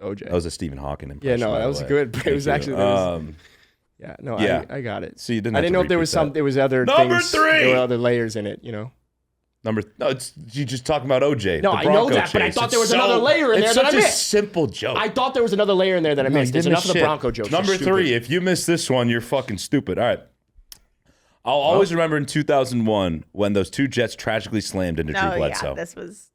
OJ. That was a Stephen Hawking Yeah, impression. no, by that the was way. good. It was Thank you. actually yeah, no, yeah. I got it. So you didn't I have didn't to know if there repeat was that. there was other Number things. 3! There were other layers in it, you know. No, it's you just talking about OJ. No, the I know Bronco that, but I chase. thought It's there was another layer in it's there that such I a missed. simple joke. I thought there was another layer in there that I missed. There's enough of the Bronco jokes. Number You're stupid. 3, if you miss this one, you're fucking stupid. All right. I'll always remember in 2001 when those 2 Jets tragically slammed into Drew Oh Bledsoe. yeah, this was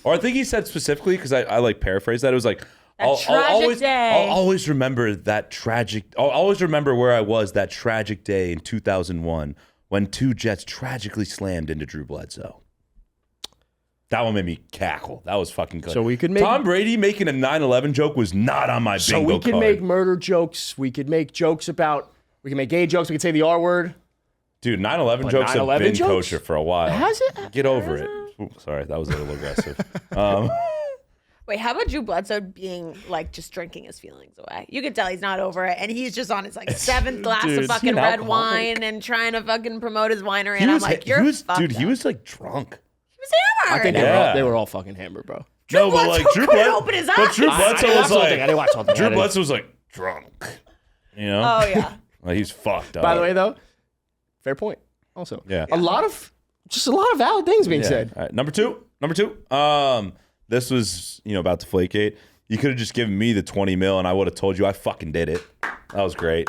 Or I think he said specifically, because I like paraphrase that. It was like, I'll tragic day. always remember that tragic. I'll always remember where I was that tragic day in 2001 when 2 Jets tragically slammed into Drew Bledsoe. That one made me cackle. That was fucking good. So we could make- Tom Brady making a 9/11 joke was not on my bingo So we could card. make murder jokes. We could make jokes about. We can make gay jokes. We could say the R word. Dude, 9/11 But jokes have 9/11 been jokes? kosher for a while. Has it? Get over it. Ooh, sorry, that was a little aggressive. Wait, how about Drew Bledsoe being like just drinking his feelings away? You can tell he's not over it, and he's just on his like 7th glass Dude, of is he fucking an red alcoholic? wine and trying to fucking promote his winery. And I'm like, you're fucked dude, up. he was like drunk. He was hammered. I think Yeah. they were all fucking hammered, bro. No, but Bledsoe like Drew couldn't Bledsoe, open his but eyes. Drew Bledsoe I was watched the whole thing. I like didn't watch the whole thing. Drew I didn't. Bledsoe was like drunk. You know? Oh yeah. Like he's fucked up. By the way, though, fair point. Also, Yeah. a lot of valid things being Yeah. said. All right, number two. This was about Deflategate. You could have just given me the 20 mil, and I would have told you I fucking did it. That was great.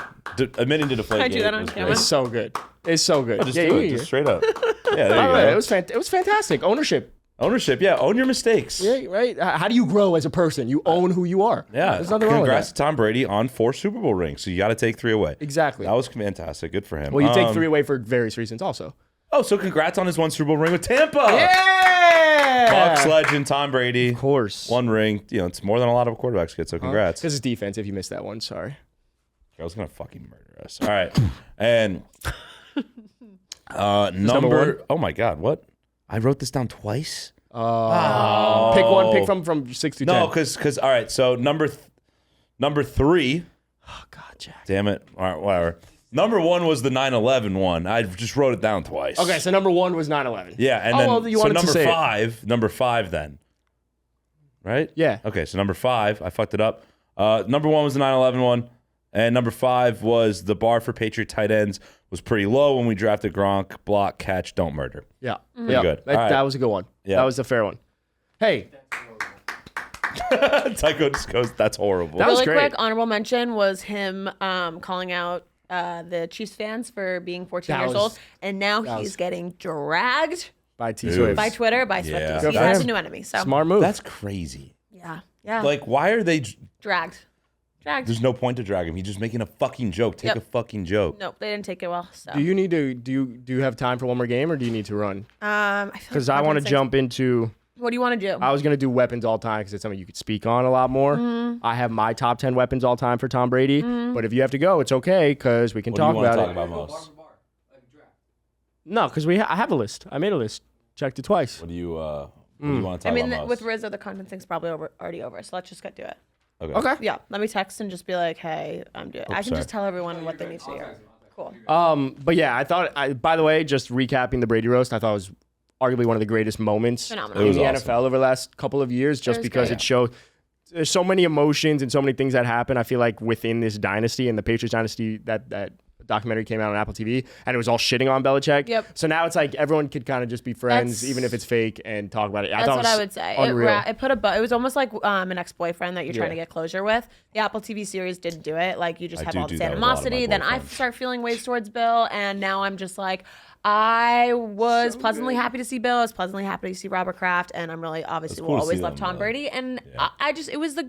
Admitting to Deflategate. I do that on was camera? great. It's so good. It's so good. Just yeah, do it, yeah, just straight up. Yeah, there By you the way, go. it was fantastic. Ownership. Ownership, yeah. Own your mistakes. Yeah, right. How do you grow as a person? You own who you are. Yeah. There's nothing wrong with Congrats that. to Tom Brady on 4 Super Bowl rings. So you got to take 3 away. Exactly. That was fantastic. Good for him. Well, you take 3 away for various reasons, also. Oh, so congrats on his 1 Super Bowl ring with Tampa. Yeah. Bucks legend Tom Brady. Of course. 1 ring. It's more than a lot of quarterbacks get. So congrats. Because it's defense. If you missed that one, sorry. I was gonna fucking murder us. All right, and number number. one? Oh my God, what? I wrote this down twice. Pick one. Pick from 6 to 10. No, because all right. So number 3. Oh God, Jack. Damn it. All right, whatever. Number 1 was the 9/11 one. I just wrote it down twice. Okay, so number 1 was 9/11. Yeah, and Oh, then well, you so wanted to number say it. 5. Number 5 then. Right? Yeah. Okay, so number 5, I fucked it up. Number 1 was the 9/11 one, and number 5 was the bar for Patriot tight ends was pretty low when we drafted Gronk. Block, catch, don't murder. Yeah. Mm-hmm. Yeah. good. That, All right. that was a good one. Yeah. That was a fair one. Hey, Tycho just goes, that's horrible. That was Really great. quick, honorable mention was him calling out the Chiefs fans for being 14 That years was- old, and now was- he's getting dragged by T Dude. Swift. by Twitter by Swifties. Yeah. Good He for has him. a new enemy. So Smart move. That's crazy. yeah. Like, why are they? Dragged. There's no point to drag him. He's just making a fucking joke. Take Yep. a fucking joke. Nope, they didn't take it well. So do you need to do you have time for one more game or do you need to run? I feel Because like I want to 106 jump into. What do you want to do? I was gonna do weapons all time because it's something you could speak on a lot more. Mm-hmm. I have my top 10 weapons all time for Tom Brady, but if you have to go, it's okay because we can What do you talk want to about talk it. about most? No, because I have a list. I made a list. Checked it twice. What do you want to talk I mean, about most? with Rizzo, the convincing's probably already over. So let's just get to it. Okay. Yeah, let me text and just be like, "Hey, I'm doing." I can sorry. just tell everyone what they need to hear. Cool. But yeah, I thought. By the way, just recapping the Brady roast, I thought it was arguably one of the greatest moments Phenomenal. It in was the awesome. NFL over the last couple of years, just was because great. it showed there's so many emotions and so many things that happen. I feel like within this dynasty and the Patriots dynasty, that documentary came out on Apple TV, and it was all shitting on Belichick. Yep. So now it's like everyone could kind of just be friends, That's- even if it's fake, and talk about it. That's thought what it was I would say. Unreal. It put it was almost like an ex-boyfriend that you're trying to Yeah. get closure with. The Apple TV series didn't do it. Like you just I have do all do this that with a lot of my animosity. Then I boyfriends. start feeling ways towards Bill, and now I'm just like, I was pleasantly happy to see Bill. I was pleasantly happy to see Robert Kraft, and I'm really obviously It's will cool to always see love them, Tom Brady. And I just it was some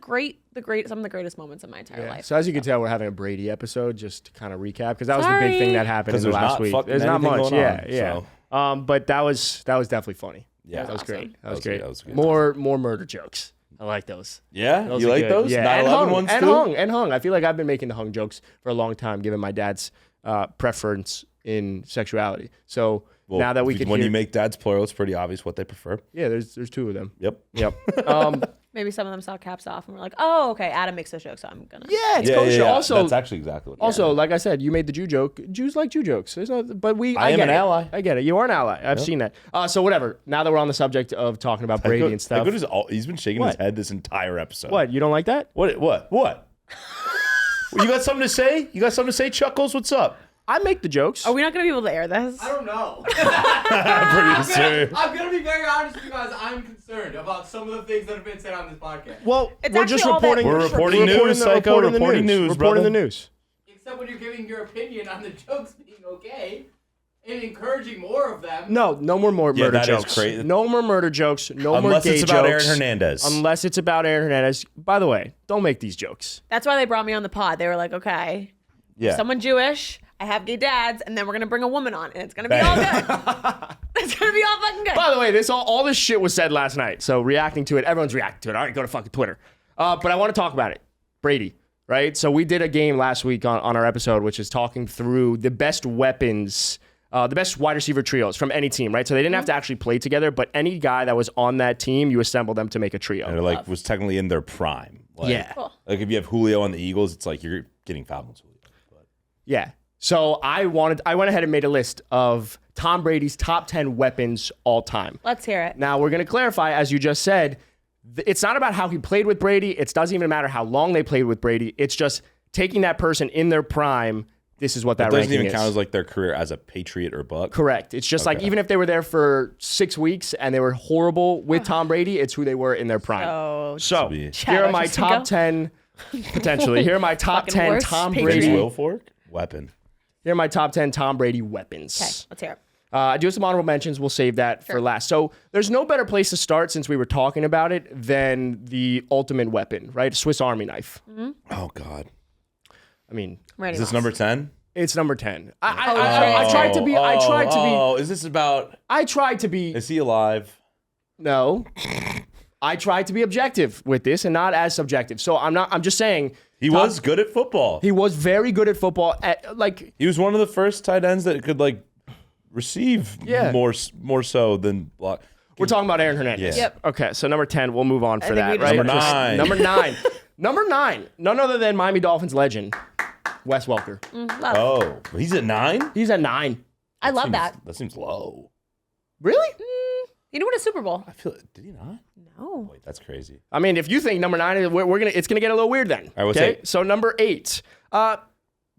of the greatest moments of my entire Yeah. life. So as you can tell, we're having a Brady episode just to kind of recap because that was the big thing Sorry. that happened in 'Cause the there's last not week. fucking There's not anything much. going Yeah, on, yeah. But that was definitely funny. Yeah. That was Awesome. great. That That was was great. good. That was good. More murder jokes. I like those. Yeah? Those You are like good. those? Yeah, 9/11 ones and too? hung. I feel like I've been making the hung jokes for a long time, given my dad's preference in sexuality. So Well, now that we when you make dads plural, it's pretty obvious what they prefer. Yeah, there's two of them. Yep. Maybe some of them saw caps off and were like, "Oh, okay, Adam makes those jokes, so I'm gonna." Yeah, it's kosher. Also, that's actually exactly what. Also, like I said, you made the Jew joke. Jews like Jew jokes. There's no, but I am get an it. ally. I get it. You are an ally. I've seen that. So whatever. Now that we're on the subject of talking about Brady and stuff. He's been shaking his head this entire episode. What? You don't like that? What? Well, you got something to say? You got something to say, Chuckles? What's up? I make the jokes. Are we not gonna be able to air this? I don't know. I'm gonna be very honest with you guys. I'm concerned about some of the things that have been said on this podcast. Well, It's we're just actually all that- reporting. We're reporting news, Psycho. Reporting news, Reporting brother. the news. Except when you're giving your opinion on the jokes being okay and encouraging more of them. No more murder that is jokes. crazy. No more murder jokes. No more Unless gay it's about jokes. Aaron Hernandez. Unless it's about Aaron Hernandez. By the way, don't make these jokes. That's why they brought me on the pod. They were like, "Okay, Yeah. someone Jewish. I have gay dads, and then we're gonna bring a woman on, and it's gonna be all good. It's gonna be all fucking good." By the way, all this shit was said last night. So reacting to it, everyone's reacting to it. All right, go to fucking Twitter. But I want to talk about it. Brady, right? So we did a game last week on our episode, which is talking through the best weapons, the best wide receiver trios from any team, right? So they didn't have to actually play together, but any guy that was on that team, you assembled them to make a trio. And like was technically in their prime. Like, Yeah. Cool. Like if you have Julio on the Eagles, it's like you're getting Falcons. Yeah. So I went ahead and made a list of Tom Brady's top 10 weapons all time. Let's hear it. Now, we're going to clarify, as you just said, it's not about how he played with Brady. It doesn't even matter how long they played with Brady. It's just taking that person in their prime. This is what that It doesn't ranking even is. count as like their career as a Patriot or Buck. Correct. It's just like even if they were there for 6 weeks and they were horrible with Tom Brady, it's who they were in their prime. So be- here are my Chad top Ochocinco? 10, potentially. Here are my top Fucking 10 worst Tom Patriot. James Brady. Wilfork? Weapon. Here are my top 10 Tom Brady weapons. Okay, let's hear it. I do have some honorable mentions. We'll save that for last. So there's no better place to start since we were talking about it than the ultimate weapon, right? Swiss Army knife. Oh God. I mean, Randy Is this Moss. number 10? it's number 10. Oh, I tried to be. Oh, is this about? I tried to be. Is he alive? No. I tried to be objective with this and not as subjective. So I'm just saying. He was good at football. He was very good at football. He was one of the first tight ends that could like receive Yeah. more so than block. We're talking about Aaron Hernandez. Yeah. Yep. Okay, so number 10, we'll move on for think that, we just right? Number 9. Number 9. Number 9. None other than Miami Dolphins legend, Wes Welker. Love. Oh, he's at 9. He's at 9. I love that. That seems low. Really? You know what? A Super Bowl. I feel. Did he not? No. Wait, that's crazy. I mean, if you think number 9 is it's gonna get a little weird then. right, what's okay. 8? So number 8.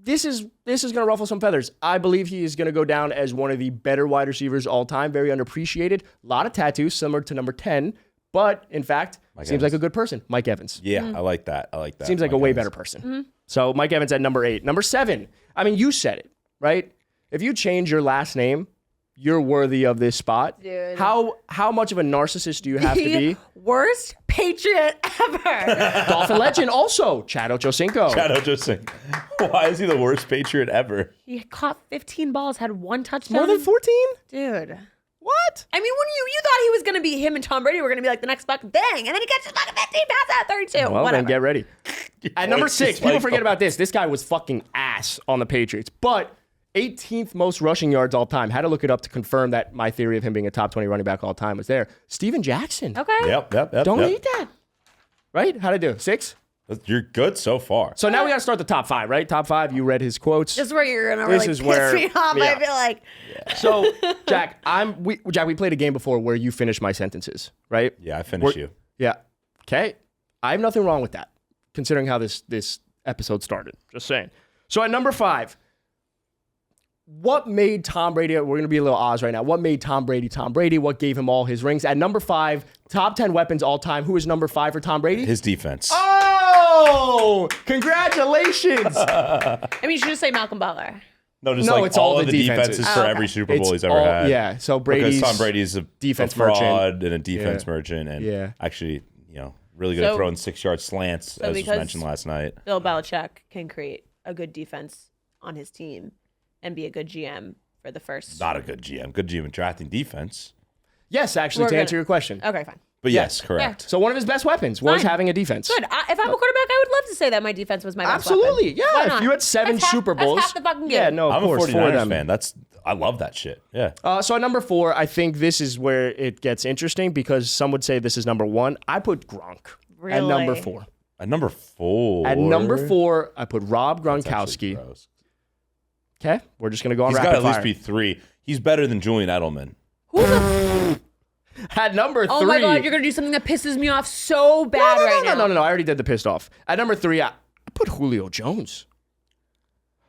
This is gonna ruffle some feathers. I believe he is gonna go down as one of the better wide receivers all time. Very underappreciated. A lot of tattoos, similar to number 10, but in fact, seems Evans. like a good person. Mike Evans. Yeah, I like that. Seems like Mike a way Evans. better person. So Mike Evans at number 8. Number 7. I mean, you said it, right? If you change your last name, you're worthy of this spot. Dude. How much of a narcissist do you have to be? Worst Patriot ever. Dolphin legend also, Chad Ochocinco. Chad Ochocinco. Why is he the worst Patriot ever? He caught 15 balls, had 1 touchdown. More than 14? Dude. What? I mean, when you thought he was going to be him and Tom Brady were going to be like the next fucking thing, and then he catches fucking 15 passes at 32. Well, Whatever. then get ready. At number It's 6, just people like- forget about this. This guy was fucking ass on the Patriots, but 18th most rushing yards all time. Had to look it up to confirm that my theory of him being a top 20 running back all time was there. Steven Jackson. Okay. Yep. Don't yep. hate that. Right? How'd I do? 6? You're good so far. So now we got to start the top 5, right? Top 5, you read his quotes. This is where you're going to This really is piss where- me off, yeah. I feel like. So, Jack, we played a game before where you finished my sentences, right? Yeah, I finished you. Yeah. Okay. I have nothing wrong with that, considering how this episode started. Just saying. So at number 5, what made Tom Brady, we're going to be a little Oz right now. What made Tom Brady Tom Brady? What gave him all his rings? At number 5, top 10 weapons all time. Who is number 5 for Tom Brady? His defense. Oh, congratulations. I mean, you should just say Malcolm Butler. No, just No, like it's all all of the the defenses. defenses for Oh, every okay. Super Bowl It's he's ever all- had. yeah, so Brady's because Tom Brady's a defense fraud merchant. and a defense Yeah. merchant, and Yeah. actually, really good at So- throwing 6-yard slants, as was because- mentioned last night. Bill Belichick can create a good defense on his team and be a good GM for the first. Not a good GM. Good GM in drafting defense. Yes, actually, We're to gonna- answer your question. Okay, fine. But yes, correct. So one of his best weapons was Fine. having a defense. Good. If I'm a quarterback, I would love to say that my defense was my best Absolutely. weapon. Yeah, Why if not? you had 7 That's half- Super Bowls. That's half the fucking game. Yeah, no, of I'm course, a for 49ers them. fan. I love that shit. Yeah. So at number 4, I think this is where it gets interesting because some would say this is number 1. I put Gronk at number 4. At number 4. At number 4, I put Rob Gronkowski. Okay, we're just gonna go on. He's rapid got to at fire. least be 3. He's better than Julian Edelman. At number 3. Oh my God, you're gonna do something that pisses me off so bad right now. No. I already did the pissed off. At number 3, I put Julio Jones.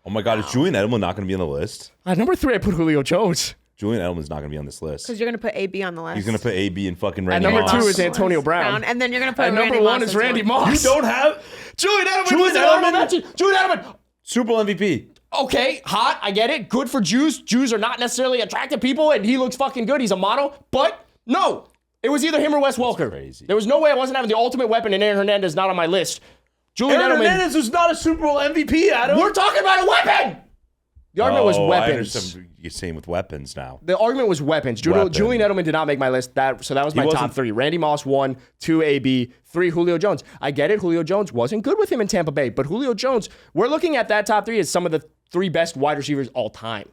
Oh my God, is Julian Edelman not going to be on the list? At number 3, I put Julio Jones. Julian Edelman's not going to be on this list. Because you're gonna put AB on the list. He's going to put AB and fucking At Randy number Moss. 2 is Antonio Brown. and then you're gonna put At Randy number 1 Moss is as Randy well. Moss. You don't have Julian Edelman. Julian was an honorable Edelman? mention. Julian Edelman. Super Bowl MVP. Okay, hot. I get it. Good for Jews. Jews are not necessarily attractive people, and he looks fucking good. He's a model. But no, it was either him or Wes Welker. crazy. There was no way I wasn't having the ultimate weapon, and Aaron Hernandez not on my list. Julian Aaron Edelman. Hernandez was not a Super Bowl MVP, Adam. We're talking about a weapon. The argument was I weapons. understand you're saying with weapons now. The argument was weapons. Weapon. Julian Edelman did not make my list. So that was my top wasn't- 3. Randy Moss 1, 2 AB, 3 Julio Jones. I get it. Julio Jones wasn't good with him in Tampa Bay, but Julio Jones, we're looking at that top 3 as some of the 3 best wide receivers all time.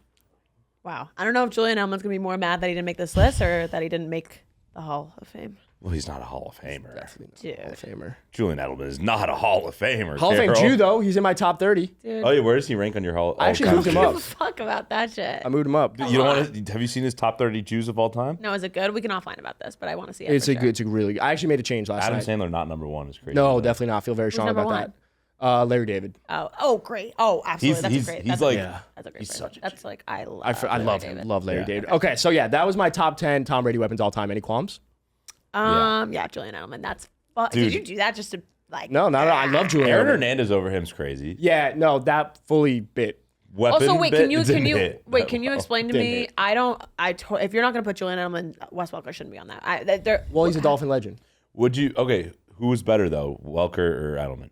Wow. I don't know if Julian Edelman's gonna be more mad that he didn't make this list or that he didn't make the Hall of Fame. Well, he's not a Hall of Famer. Dude. Hall of Famer. Julian Edelman is not a Hall of Famer. Hall of Fame Carol. Jew, though. He's in my top 30. Dude. Oh yeah, where does he rank on your Hall? I actually moved him I don't up. give a fuck about that shit. I moved him up. You don't want to? Have you seen his top 30 Jews of all time? No, is it good? We can offline about this, but I want to see it. It's for a sure. good. It's a really good. I actually made a change last Adam night. Sandler not number 1 is crazy. No, definitely not. I feel very strong number about that. Larry David. Oh, great. Oh, absolutely. He's That's he's a like great. That's a great. he's person. such a That's like I love. I love David. him. Love Larry Yeah. David. Okay, so yeah, that was my top 10 Tom Brady weapons all time. Any qualms? Yeah, Julian Edelman. That's. Did you do that just to like? No. I love Julian Aaron Edelman. Hernandez over him's crazy. Yeah, no, that fully bit. Weapon Also, wait. bit Can you didn't hit wait? that Can you well. explain to Didn't me? hit. If you're not gonna put Julian Edelman, Wes Welker shouldn't be on that. Well, he's a Dolphin legend. Would you? Okay, who was better though, Welker or Edelman?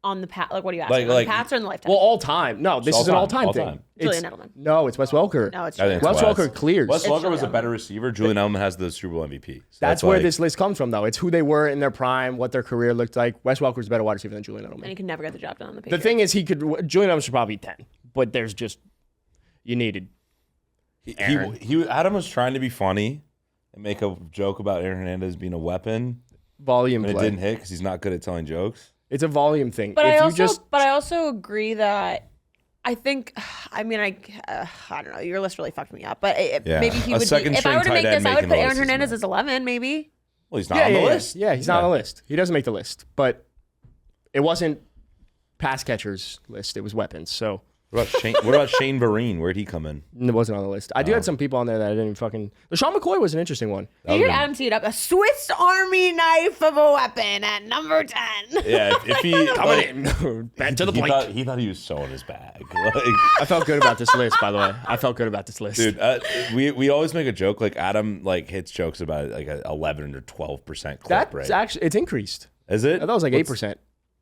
on the Pat. Like, what are you asking? Like- on the Pats or in the lifetime? Well, all time. No, this is an all-time all thing. time. It's- Julian Edelman. No, it's Wes Welker. No, it's I think Julian. it's Wes Welker clears. Wes Welker was a Julian better receiver. Julian Edelman has the Super Bowl MVP. So That's where like- this list comes from, though. It's who they were in their prime, what their career looked like. Wes Welker's a better wide receiver than Julian And Edelman. he could never get the job done on the The Patriots. thing is, Julian Edelman should probably be 10, but there's just, you needed. Aaron. Adam was trying to be funny and make a joke about Aaron Hernandez being a weapon, Volume and it play. didn't hit because he's not good at telling jokes. It's a volume thing. But if I also agree that I think, I don't know. Your list really fucked me up. But Yeah. maybe he A would be. second If I were to string make tight end this, I would making put the Aaron list is Hernandez mad. as 11, maybe. Well, he's not on the list. Yeah, he's not on the list. He doesn't make the list. But it wasn't pass catchers list. It was weapons. So What about Shane Vereen? Where'd he come in? it wasn't on the list. I do had some people on there that I didn't even fucking. LaShawn McCoy was an interesting one. You hear Adam tee it up. A Swiss Army knife of a weapon at number 10. Yeah, if he Coming in. Back to the plate. he thought he was so in his bag. Like, I felt good about this list, by the way. I felt good about this list. dude, we always make a joke like Adam like hits jokes about like a 11 or 12% clip That's rate. actually, it's increased. Is it? I thought it was like 8%.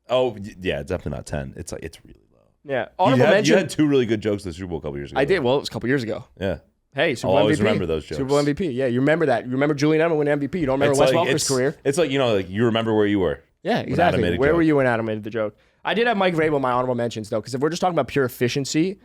Oh yeah, it's definitely not 10. It's really low. Yeah. You Honorable had mention. 2 really good jokes in the Super Bowl a couple years ago. I did. Well, it was a couple years ago. Yeah. Hey, Super I'll Bowl always MVP. remember those jokes. Super Bowl MVP. Yeah, you remember that. You remember Julian Edelman winning MVP. You don't remember It's Wes like, Welker's career. It's like, like you remember where you were. Yeah, Adam exactly. made a Where joke. were you when Adam made the joke? I did have Mike Vrabel in my honorable mentions, though, because if we're just talking about pure efficiency,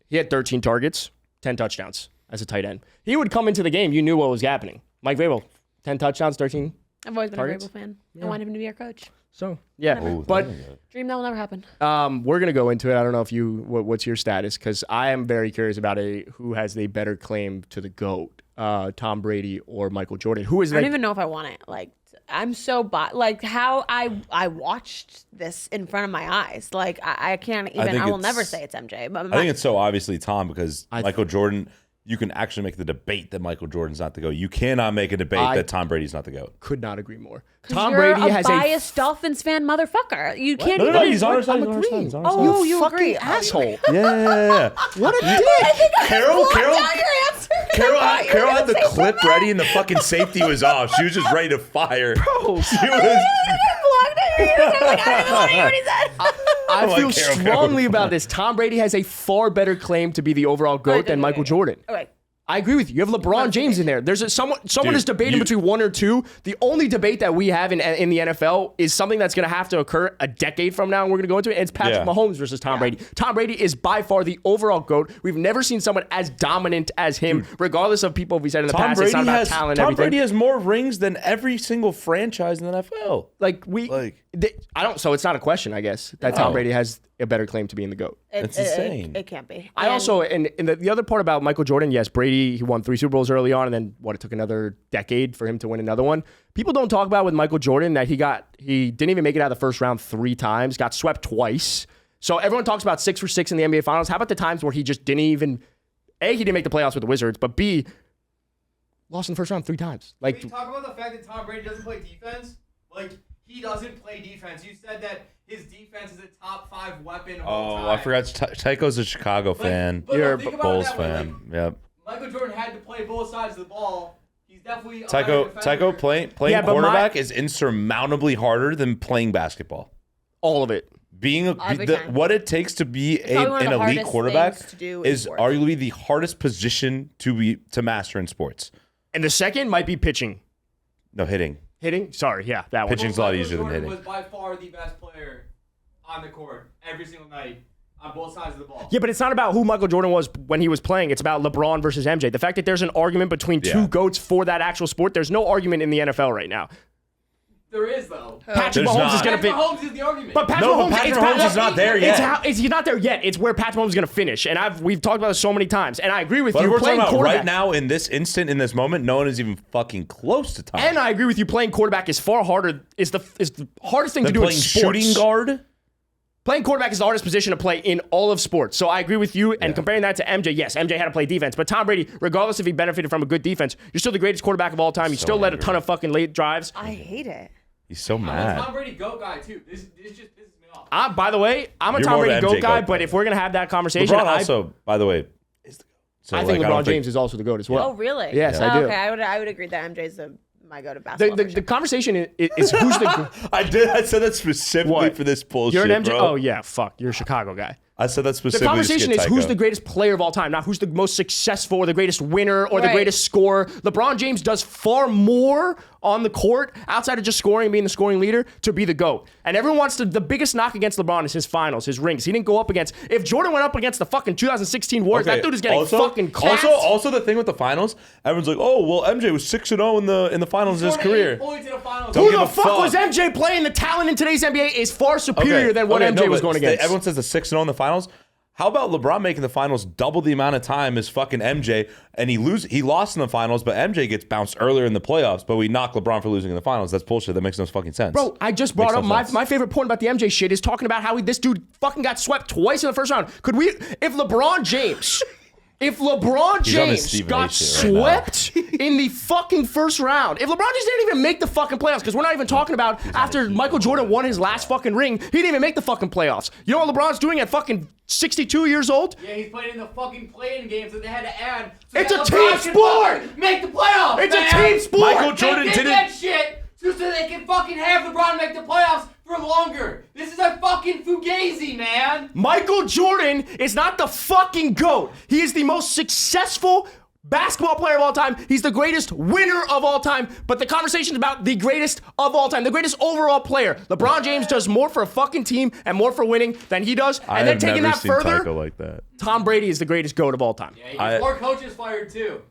he had 13 targets, 10 touchdowns as a tight end. He would come into the game, you knew what was happening. Mike Vrabel, 10 touchdowns, 13. I've always been Targets? a Vrabel fan. I want him to be our coach. So, yeah. Ooh, But Dream that will never happen. we're going to go into it. I don't know if what's your status, because I am very curious about who has the better claim to the GOAT, Tom Brady or Michael Jordan. Who is I don't like, even know if I want it. Like, I'm so like how I watched this in front of my eyes. Like I can't even. think I will it's- never say it's MJ. But I think it's so obviously Tom because Michael Jordan, you can actually make the debate that Michael Jordan's not the GOAT. You cannot make a debate that Tom Brady's not the GOAT. could not agree more. Tom Tom you're Brady a has biased Dolphins fan, motherfucker. You can't. No, even no, he's on our side. I'm He's on our side. agreeing. He's on our Oh, side. you fucking agree. asshole. Yeah. What a I dick. think I Carol- blocked Carol- out your answer. 'cause I Carol thought you were Carol gonna had the say clip something. ready and the fucking safety was off. She was just ready to fire. Bro, She I was. blocked out your answer. I'm like, I don't even want to hear what he said. I like feel Carol strongly about this. Tom Brady has a far better claim to be the overall GOAT than Michael Jordan. Okay. I agree with you. You have LeBron James in there. There's someone is debating between 1 or 2. The only debate that we have in the NFL is something that's going to have to occur a decade from now, and we're going to go into it. And it's Patrick Mahomes versus Tom Brady. Tom Brady is by far the overall GOAT. We've never seen someone as dominant as him, regardless of people we said in the past. It's not about talent. Tom Brady has more rings than every single franchise in the NFL. So it's not a question, I guess, that Tom Brady has a better claim to being the GOAT. It's insane. It can't be. I also, and the other part about Michael Jordan, yes, Brady, he won 3 Super Bowls early on, and then it took another decade for him to win another one. People don't talk about with Michael Jordan that he didn't even make it out of the first round 3 times, got swept twice. So everyone talks about 6 for 6 in the NBA Finals. How about the times where he just didn't even, A, he didn't make the playoffs with the Wizards, but B, lost in the first round 3 times. Can we talk about the fact that Tom Brady doesn't play defense? He doesn't play defense. You said that his defense is a top 5 weapon of all time. I forgot. Tycho's a Chicago fan. You're a Bulls fan. Yep. Michael Jordan had to play both sides of the ball. He's definitely Tycho playing quarterback is insurmountably harder than playing basketball. All of it. What it takes to be an elite quarterback is arguably the hardest position to master in sports. And the second might be pitching. No, hitting. Hitting? Sorry, yeah, that one. Pitching's a lot easier than hitting. Was by far the best player on the court every single night on both sides of the ball. Yeah, but it's not about who Michael Jordan was when he was playing. It's about LeBron versus MJ. The fact that there's an argument between 2 GOATs for that actual sport, there's no argument in the NFL right now. There is, though. Patrick Mahomes is going to be. Patrick Mahomes is the argument. But Patrick Mahomes is not there yet. He's not there yet. It's where Patrick Mahomes is going to finish. And we've talked about this so many times. And I agree with you. We're playing talking about quarterback right now, in this instant, in this moment, no one is even fucking close to Tom. And I agree with you. Playing quarterback is far harder. Is the hardest thing to do in sports. Shooting guard. Playing quarterback is the hardest position to play in all of sports. So I agree with you. And comparing that to MJ, yes, MJ had to play defense. But Tom Brady, regardless if he benefited from a good defense, you're still the greatest quarterback of all time. You still led a ton of fucking late drives. I hate it. He's so I'm mad. a Tom Brady GOAT guy, too. This just pisses me off. By the way, I'm a You're Tom more of Brady an GOAT MJ guy, GOAT, but if we're going to have that conversation, LeBron also, by the way, is the GOAT. So I think LeBron James is also the GOAT as well. Oh, really? Yes, I do. Okay, I would agree that MJ's my go-to basketball. The conversation is who's the I said that specifically for this bullshit, You're an MJ? bro. Oh, yeah, fuck. You're a Chicago guy. I said that The specifically. conversation is who's the greatest player of all time, not who's the most successful or the greatest winner or the greatest scorer. LeBron James does far more on the court outside of just scoring and being the scoring leader to be the GOAT. And everyone wants the biggest knock against LeBron is his finals, his rings. He didn't go up against. If Jordan went up against the fucking 2016 Warriors, that dude is getting fucking clapped. Also, the thing with the finals, everyone's like, oh, well, MJ was 6-0 in the finals of his career. Who the fuck was MJ playing? The talent in today's NBA is far superior than what MJ was going against. Everyone says the 6-0 in the finals. How about LeBron making the finals double the amount of time as fucking MJ, and he lost in the finals, but MJ gets bounced earlier in the playoffs, but we knock LeBron for losing in the finals. That's bullshit. That makes no fucking sense. Bro, I just brought up my favorite point about the MJ shit is talking about how this dude fucking got swept twice in the first round. If LeBron James got swept in the fucking first round, if LeBron James didn't even make the fucking playoffs, because we're not even talking about after Michael Jordan won his last fucking ring, he didn't even make the fucking playoffs. You know what LeBron's doing at fucking 62 years old? Yeah, he's playing in the fucking play-in games that they had to add. It's a team sport! Make the playoffs! It's a team sport! Michael Jordan didn't. That shit so they can fucking have LeBron make the playoffs for longer. This is a fucking fugazi, man. Michael Jordan is not the fucking GOAT. He is the most successful basketball player of all time. He's the greatest winner of all time. But the conversation is about the greatest of all time, the greatest overall player. LeBron James does more for a fucking team and more for winning than he does. And then taking that further, like that. Tom Brady is the greatest GOAT of all time. Yeah, he has more coaches fired too.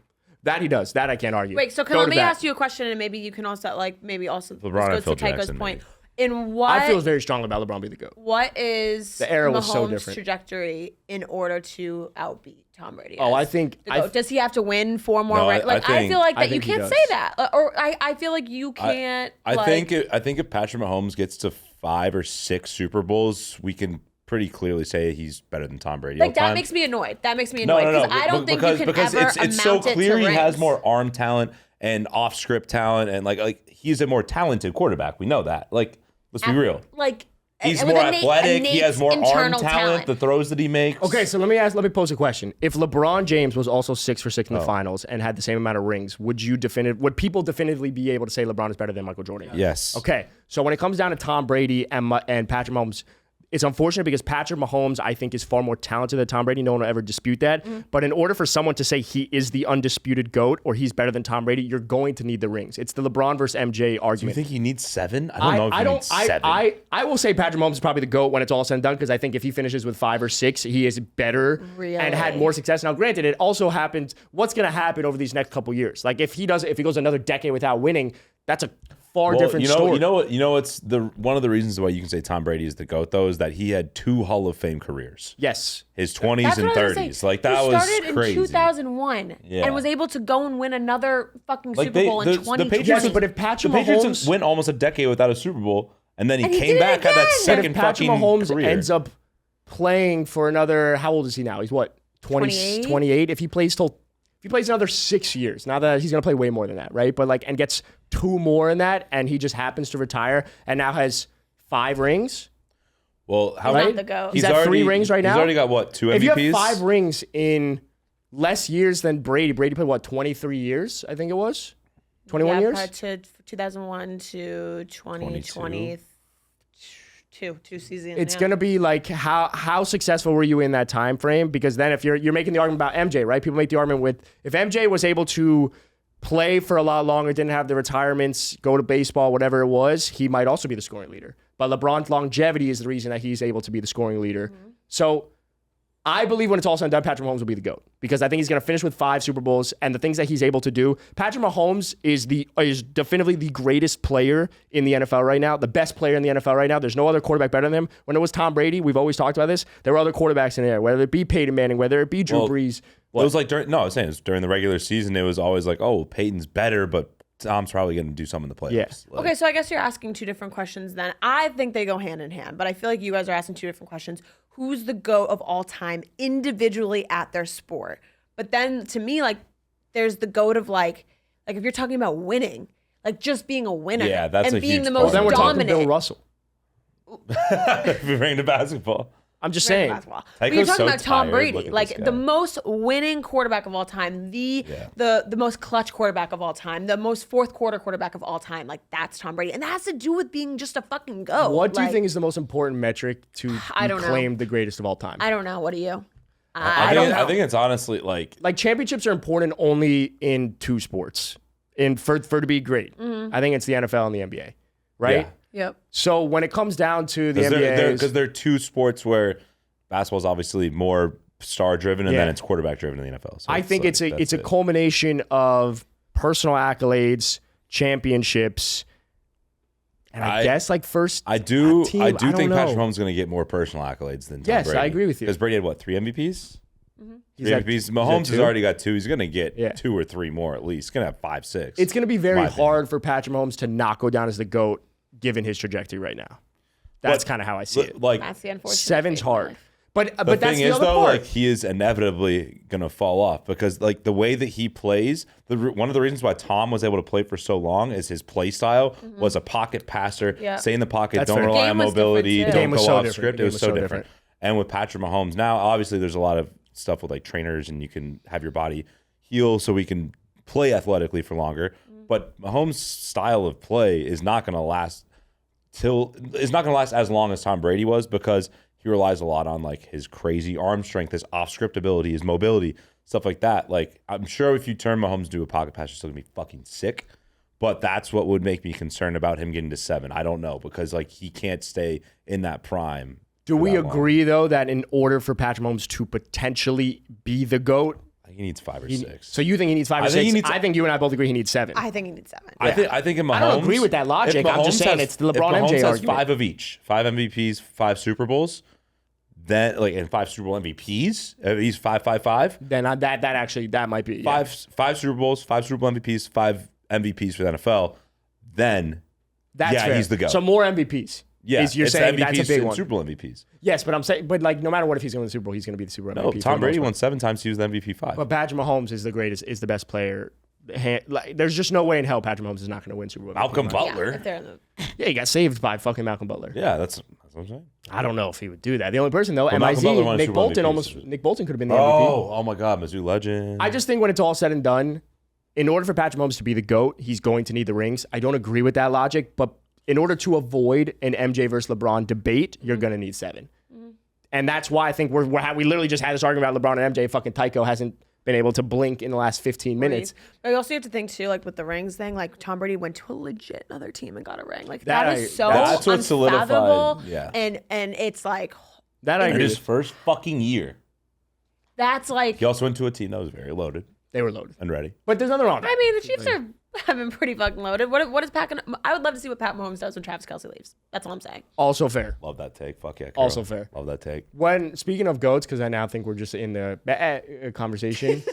That he does. That I can't argue. Wait, so let me ask you a question, and maybe you can also LeBron this goes to Tycho's point. In what I feel very strongly about LeBron being the GOAT. What is the era was Mahomes' so different trajectory in order to outbeat Tom Brady? Oh, I think does he have to win 4 more? I feel like that you can't say that, or I feel like you can't. I think if Patrick Mahomes gets to 5 or 6 Super Bowls, we can pretty clearly say he's better than Tom Brady. Like that makes me annoyed. Because I don't think you can because ever it's so clear he has rings. more arm talent and off script talent, and like he's a more talented quarterback. We know that. Like, let's be real. Like he's more athletic. He has more arm talent. The throws that he makes. Okay, so let me pose a question. If LeBron James was also 6 for 6 in the finals and had the same amount of rings, would people definitively be able to say LeBron is better than Michael Jordan? Yes. Okay, so when it comes down to Tom Brady and Patrick Mahomes, it's unfortunate because Patrick Mahomes, I think, is far more talented than Tom Brady. No one will ever dispute that. But in order for someone to say he is the undisputed GOAT or he's better than Tom Brady, you're going to need the rings. It's the LeBron versus MJ argument. Do you think he needs 7? I don't know if he needs 7. I will say Patrick Mahomes is probably the GOAT when it's all said and done because I think if he finishes with 5 or 6, he is better and had more success. Now, granted, it also happens. What's going to happen over these next couple years? Like if he goes another decade without winning, that's a far different story. You know what's one of the reasons why you can say Tom Brady is the GOAT though is that he had 2 Hall of Fame careers. Yes. His 20s and 30s. Like that was started crazy. in 2001 and was able to go and win another fucking Super Bowl in 2020. The Patriots, but if Patrick Patriots went almost a decade without a Super Bowl and then he came back at that second Patrick fucking Mahomes career. ends up playing for another, how old is he now? He's what? 28? If he plays another 6 years, now that he's going to play way more than that, right? But and gets 2 more in that, and he just happens to retire and now has 5 rings. Well, how many? The GOAT. He's at 3 rings right now. He's already got what, 2 MVPs? If you have 5 rings in less years than Brady played what, 23 years? I think it was 21 years. To 2001 to 2022. 2 seasons. It's gonna be like how successful were you in that time frame? Because then if you're making the argument about MJ, right? People make the argument with if MJ was able to play for a lot longer, didn't have the retirements, go to baseball, whatever it was, he might also be the scoring leader. But LeBron's longevity is the reason that he's able to be the scoring leader. So I believe when it's all said and done, Patrick Mahomes will be the GOAT because I think he's going to finish with 5 Super Bowls and the things that he's able to do. Patrick Mahomes is definitively the greatest player in the NFL right now, the best player in the NFL right now. There's no other quarterback better than him. When it was Tom Brady, we've always talked about this. There were other quarterbacks in there, whether it be Peyton Manning, whether it be Drew Brees. It was I was saying it was during the regular season. It was always like, oh, Peyton's better, but Tom's probably going to do some in the playoffs. Yeah. Okay, so I guess you're asking 2 different questions then. I think they go hand in hand, but I feel like you guys are asking 2 different questions. Who's the GOAT of all time individually at their sport? But then to me, there's the GOAT of like if you're talking about winning, just being a winner that's and a being huge the part. most Then we're dominant. talking Bill Russell. If we bring to basketball. I'm just saying. But you're talking about Tom Brady, the most winning quarterback of all time, the most clutch quarterback of all time, the most fourth quarter quarterback of all time. That's Tom Brady, and that has to do with being just a fucking GOAT. What do you think is the most important metric to be claimed the greatest of all time? I don't know. What do you? I think it's honestly like championships are important only in 2 sports. For to be great, I think it's the NFL and the NBA, right? Yeah. Yep. So when it comes down to the NBA, because they're 2 sports where basketball is obviously more star driven and then it's quarterback driven in the NFL. So I think it's a culmination of personal accolades, championships, and I guess first. I do team, think Patrick Mahomes is going to get more personal accolades than Tom Brady. Yes, I agree with you. Because Brady had what, 3 MVPs? 3 at- MVPs. Mahomes has already got 2. He's going to get 2 or 3 more at least. He's going to have 5, 6. It's going to be very hard for Patrick Mahomes to not go down as the GOAT given his trajectory right now. That's kind of how I see it. That's the unfortunate. 7's hard. But the that's thing the is, other though, part. he is inevitably gonna fall off because, the way that he plays, one of the reasons why Tom was able to play for so long is his play style was a pocket passer, stay in the pocket, That's don't fair. rely on The game was mobility, different, too. The don't game was go so off different. script. The It game was was so so different. different. And with Patrick Mahomes now, obviously there's a lot of stuff with trainers, and you can have your body heal so we can play athletically for longer. But Mahomes' style of play is not gonna last as long as Tom Brady was because he relies a lot on his crazy arm strength, his off-script ability, his mobility, stuff like that. I'm sure if you turn Mahomes into a pocket passer, you're still gonna be fucking sick. But that's what would make me concerned about him getting to 7. I don't know because he can't stay in that prime. Do we agree though that in order for Patrick Mahomes to potentially be the GOAT, I think he needs 5 or 6. so you think he needs 5 or 6? I think you and I both agree he needs 7. I think he needs 7. I think in Mahomes, I don't agree with that logic. I'm just saying it's the LeBron if Mahomes MJ has argument. 5 of each, 5 MVPs, 5 Super Bowls, then and 5 Super Bowl MVPs. He's 5. Then that might be 5 Super Bowls, 5 Super Bowl MVPs, 5 MVPs for the NFL. Then That's fair. he's the GOAT. So more MVPs. Yeah, you're saying MVPs that's a big and one. Super Bowl MVPs. Yes, but I'm saying, no matter what, if he's going to the Super Bowl, he's going to be the Super Bowl MVP. No, for Tom the Brady most won part. 7 times. He was the MVP 5. But Patrick Mahomes is the best player. There's just no way in hell Patrick Mahomes is not going to win Super Bowl. Malcolm MVP. Butler. Yeah, he got saved by fucking Malcolm Butler. Yeah, that's what I'm saying. I don't know if he would do that. The only person though, Malcolm Butler won a Nick Super Bowl Bolton MVP. Nick Bolton could have been the MVP. Oh my God, Mizzou legend. I just think when it's all said and done, in order for Patrick Mahomes to be the GOAT, he's going to need the rings. I don't agree with that logic, but in order to avoid an MJ versus LeBron debate, you're gonna need 7. And that's why I think we literally just had this argument about LeBron and MJ. Fucking Tycho hasn't been able to blink in the last 15 minutes. But you also have to think too, like with the rings thing, like Tom Brady went to a legit another team and got a ring. Like that is so that's what solidified. unfathomable. Yeah. And it's like That I In agree. his first fucking year. that's like He also went to a team that was very loaded They were loaded. and ready. But there's nothing wrong with that. I mean the Chiefs have been pretty fucking loaded. What is Pat gonna I would love to see what Pat Mahomes does when Travis Kelce leaves. That's all I'm saying. Also fair. Love that take. Fuck yeah. Carol. Also fair. Love that take. When speaking of GOATs, because I now think we're just in the conversation.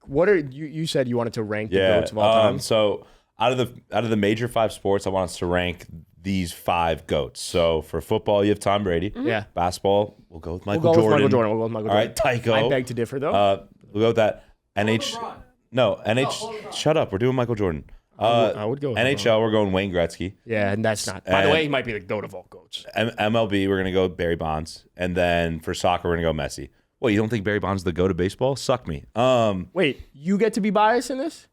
What are you said you wanted to rank the GOATs of all time? So out of the major 5 sports, I want us to rank these 5 GOATs. So for football, you have Tom Brady. Yeah. Basketball, we'll go with Michael We'll go Jordan. with Michael Jordan. We'll go with Michael All Jordan. right, Tycho. I beg to differ though. We'll go with that. LeBron. No, Hold on. Shut up. We're doing Michael Jordan. I would go with NHL, we're going Wayne Gretzky. yeah, and that's not. By the way, he might be the GOAT of all GOATs. MLB, we're going to go Barry Bonds. And then for soccer, we're going to go Messi. What, you don't think Barry Bonds is the GOAT of baseball? Suck me. Wait, you get to be biased in this?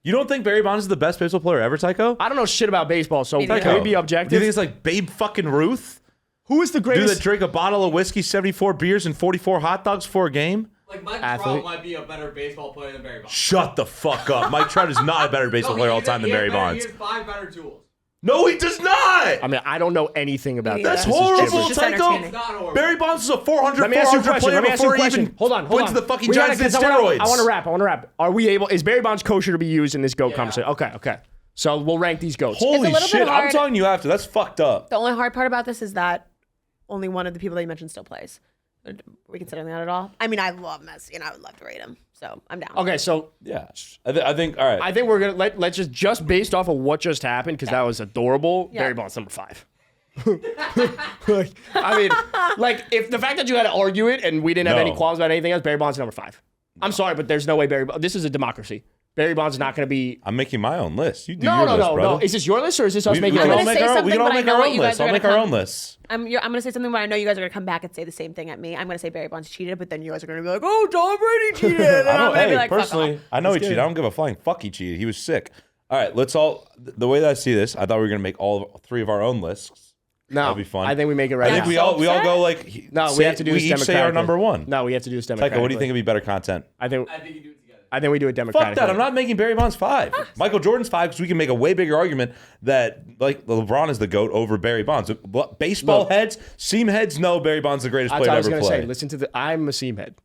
You don't think Barry Bonds is the best baseball player ever, Tycho? I don't know shit about baseball, so neither. can we be Do you objective? think it's like Babe fucking Ruth? Who is the Dude greatest? that drink a bottle of whiskey, 74 beers, and 44 hot dogs for a game? Like Mike Athlete. Trout might be a better baseball player than Barry Bonds. Shut the fuck up. Mike Trout is not a better baseball player all time than Barry Bonds. He has 5 better tools. No, he does not. I mean, I don't know anything about Me that. That's neither. This is horrible, gibberish. just Tycho. entertaining. It's not horrible. Barry Bonds is a 400, Let me ask you a 400 question. player Let me ask you a before he question. even Hold on. went to the fucking We gotta Giants did get- I steroids. want to wrap. Are we able? Is Barry Bonds kosher to be used in this GOAT conversation? Okay. So we'll rank these GOATs. Holy little bit shit, I'm hard. telling you after. That's fucked up. The only hard part about this is that only one of the people that you mentioned still plays. Are we considering that at all? I mean, I love Messi and I would love to rate him, so I'm down. Okay, so Yeah. I think, all right. I think we're gonna let's just based off of what just happened because that was adorable. Yeah. Barry Bonds number 5. I mean, like if the fact that you had to argue it and we didn't have No. any qualms about anything else, Barry Bonds number 5. I'm sorry, but there's no way this is a democracy. Barry Bonds is not going to be. I'm making my own list. You do No, your no, list, no, brother. no. Is this your list or is this us We making can a all I'm list? gonna make say our own. We can all something, make but I our know own what you guys list. I'll are make gonna our come- own lists. I'm going to say something, but I know you guys are going to come back and say the same thing at me. I'm going to say Barry Bonds cheated, but then you guys are going to be like, oh, Tom Brady cheated. And I I'm don't. going to be Hey, like, fuck personally, off. I know he cheated. I don't give a flying fuck. He cheated. He was sick. All right, let's all. The way that I see this, I thought we were gonna make all 3 of our own lists. No, That'd be fun. I think we make it right I think now. we all go like. No, say, we have to do this We each say our democratically. number 1. No, we have to do this democratically. Tycho, what do you think would be better content? I think I think you do it together. I think we do it Fuck democratically. that. I'm not making Barry Bonds 5. Michael Jordan's 5 because we can make a way bigger argument that like LeBron is the GOAT over Barry Bonds. Baseball Look. heads, seam heads, no, Barry Bonds is the greatest That's player what I to was ever going to play. say. Listen to I'm a seam head.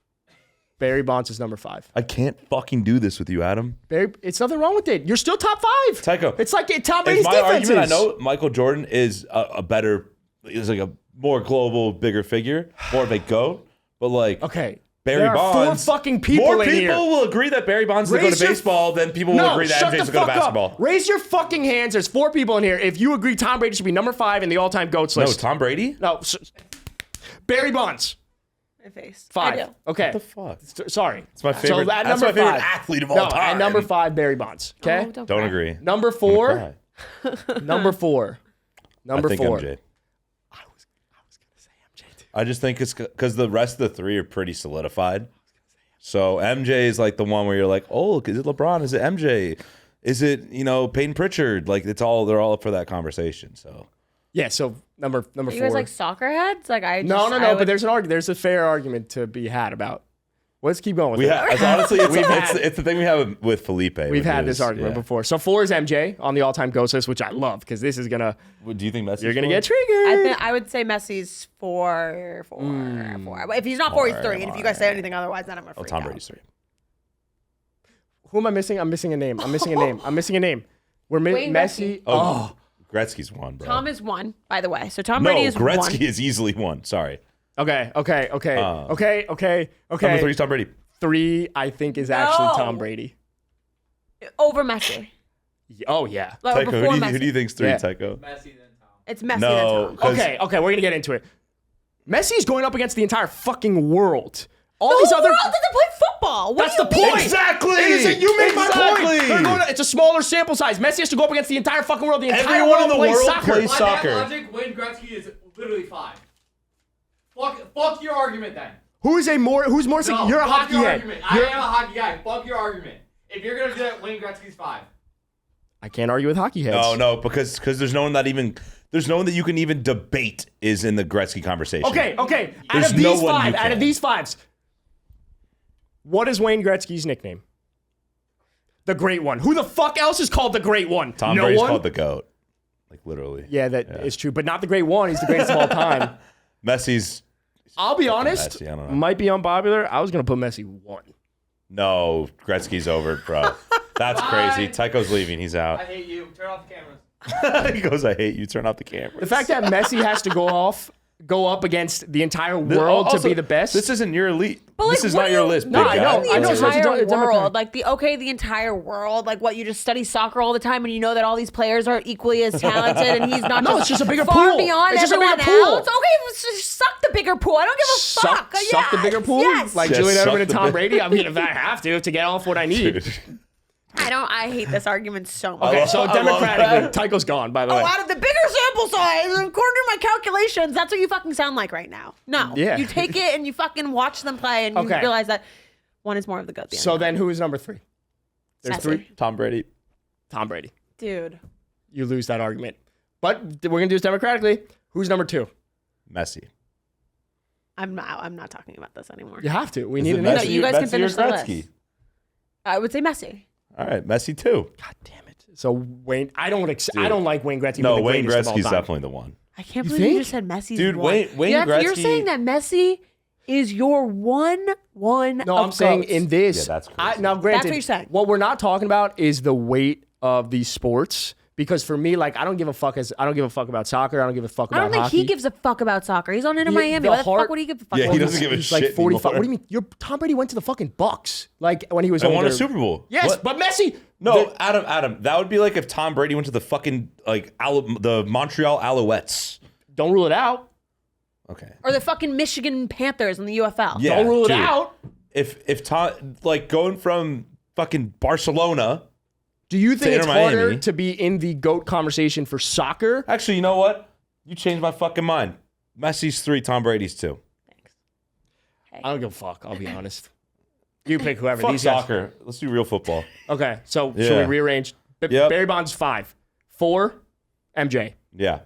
Barry Bonds is number 5. I can't fucking do this with you, Adam. Barry, it's nothing wrong with it. You're still top 5. Tycho, It's like Tom It's Brady's my defenses. argument. I know Michael Jordan is a better, is like a more global, bigger figure, more of a GOAT. But like, Okay. Barry there are Bonds. 4 fucking people More in people here. will agree that Barry Bonds is the Raise GOAT of your- baseball than people will No, agree that shut MJ's the the GOAT of fuck basketball. up. Raise your fucking hands. There's 4 people in here. If you agree Tom Brady should be number 5 in the all-time GOATs No, list. Tom Brady? No. Barry Bonds. My face. 5. I do. Okay. What the fuck? Sorry. It's my favorite. So at that's number my favorite 5. athlete of all No, time. at number 5, Barry Bonds. Okay. Oh, Don't cry. agree. Number 4. Number 4. Number I think 4. MJ. I was gonna say MJ too. I just think it's because the rest of the 3 are pretty solidified. So MJ is like the one where you're like, oh, is it LeBron? Is it MJ? Is it Peyton Pritchard? Like they're all up for that conversation. So Yeah. So number Are 4. you guys like soccer heads? Like I no. I would- But there's a fair argument to be had about. Let's keep going with we it. have honestly, had- it's the thing we have with Felipe. We've had this argument before. So 4 is MJ on the all-time GOAT list, which I love because this is gonna. Do you think Messi? You're gonna get triggered. I think I would say Messi's 4. But if he's not 4, he's 3. And if you guys say anything otherwise, then I'm gonna freak Tom out. Brady's 3. Who am I missing? I'm missing a name. I'm missing a name. We're Wayne Messi. Gretzky. Oh. Gretzky's 1, bro. Tom is 1, by the way. So Tom no, Brady is Gretzky 1. is easily 1. Sorry. Okay. Number 3 is Tom Brady. 3, I think, is actually No. Tom Brady. Over Messi. Oh yeah. Like, Tycho, before who Messi. do you think's 3, Yeah. Tycho? Messi then Tom. It's Messi No, than Tom. Okay, we're gonna get into it. Messi's going up against the entire fucking world. All The these whole other. world doesn't play football. What That's do the you mean? point. Exactly. It is you made my Exactly. point. They're going it's a smaller sample size. Messi has to go up against the entire fucking world. The entire Everyone world in the plays world soccer. plays By soccer. that logic, Wayne Gretzky is literally 5. Fuck your argument then. Who's more? No, You're a fuck hockey your head. argument. I am a hockey guy. Fuck your argument. If you're gonna do that, Wayne Gretzky's 5. I can't argue with hockey heads. No, because there's no one that you can even debate is in the Gretzky conversation. Okay. There's no one you Out of can. these fives, what is Wayne Gretzky's nickname? The Great One. Who the fuck else is called the Great One? Tom no Brady's one? called the GOAT. Like literally. Yeah, that is true, but not the Great One. He's the greatest of all time. Messi's. I'll be honest. Messi, I don't know. Might be unpopular. I was gonna put Messi 1. No, Gretzky's over, bro. That's crazy. Tycho's leaving. He's I out. hate you. Turn off the cameras. He goes, I hate you. Turn off the camera. The fact that Messi has to go up against the entire world to be the best. This isn't your elite. But This like, is what not do your you- list, No, big I guy. know. The I know. So it's entire a Democrat. world, like the entire world, like what you just study soccer all the time, and you know that all these players are equally as talented, and he's not. No, it's just a bigger far pool. beyond It's just a everyone bigger pool. else. Okay, let's just suck the bigger pool. I don't give a fuck. Suck the bigger pool? Yes. Like Yes, Julian suck Edelman and the Tom big- Brady? I mean, if I have to get off what I need. Dude. I hate this argument so much. Okay, so I love democratically, that. Tycho's gone, by the way. Oh, out of the bigger sample size, according to my calculations, that's what you fucking sound like right now. No. Yeah. You take it and you fucking watch them play and you Okay. realize that one is more of the goat. So then who is number 3? There's Messi. 3. Tom Brady. Tom Brady. Dude. You lose that argument. But we're going to do this democratically. Who's number 2? Messi. I'm not talking about this anymore. You have to. We Is need it an No, answer. Messi- you guys can Messi or finish the Gretzky? list. I would say Messi. All right, Messi too. God damn it. So Wayne, I don't like Wayne Gretzky. No, being the Wayne greatest of all Gretzky's time. definitely the one. I can't You believe you think? just said Messi's Dude, one. Wayne You're Gretzky- saying that Messi is your one No, of I'm saying goats. in this. Yeah, that's crazy. Now, granted, what you're saying. what we're not talking about is the weight of these sports. Because for me, like, I don't give a fuck about soccer. I don't give a fuck I about don't think hockey. he gives a fuck about soccer. He's on Inter The- Miami. the Why the heart- fuck would he give a fuck? Yeah, about he that? doesn't give a He's shit like 45. anymore. What do you mean? Tom Brady went to the fucking Bucks. Like when he was And won a older. Super Bowl. Yes, What? but Messi. No, Adam, that would be like if Tom Brady went to the fucking the Montreal Alouettes. Don't rule it out. Okay. Or the fucking Michigan Panthers in the UFL. Yeah, Don't rule dude. it out. If Tom going from fucking Barcelona. Do you think it's Inter harder Miami. to be in the GOAT conversation for soccer? Actually, you know what? You changed my fucking mind. Messi's 3, Tom Brady's 2. I don't give a fuck. I'll be honest. You pick whoever. Fuck These guys. soccer. Let's do real football. Okay, so should Yeah. we rearrange? Yep. Barry Bonds 5, 4, MJ, Yeah.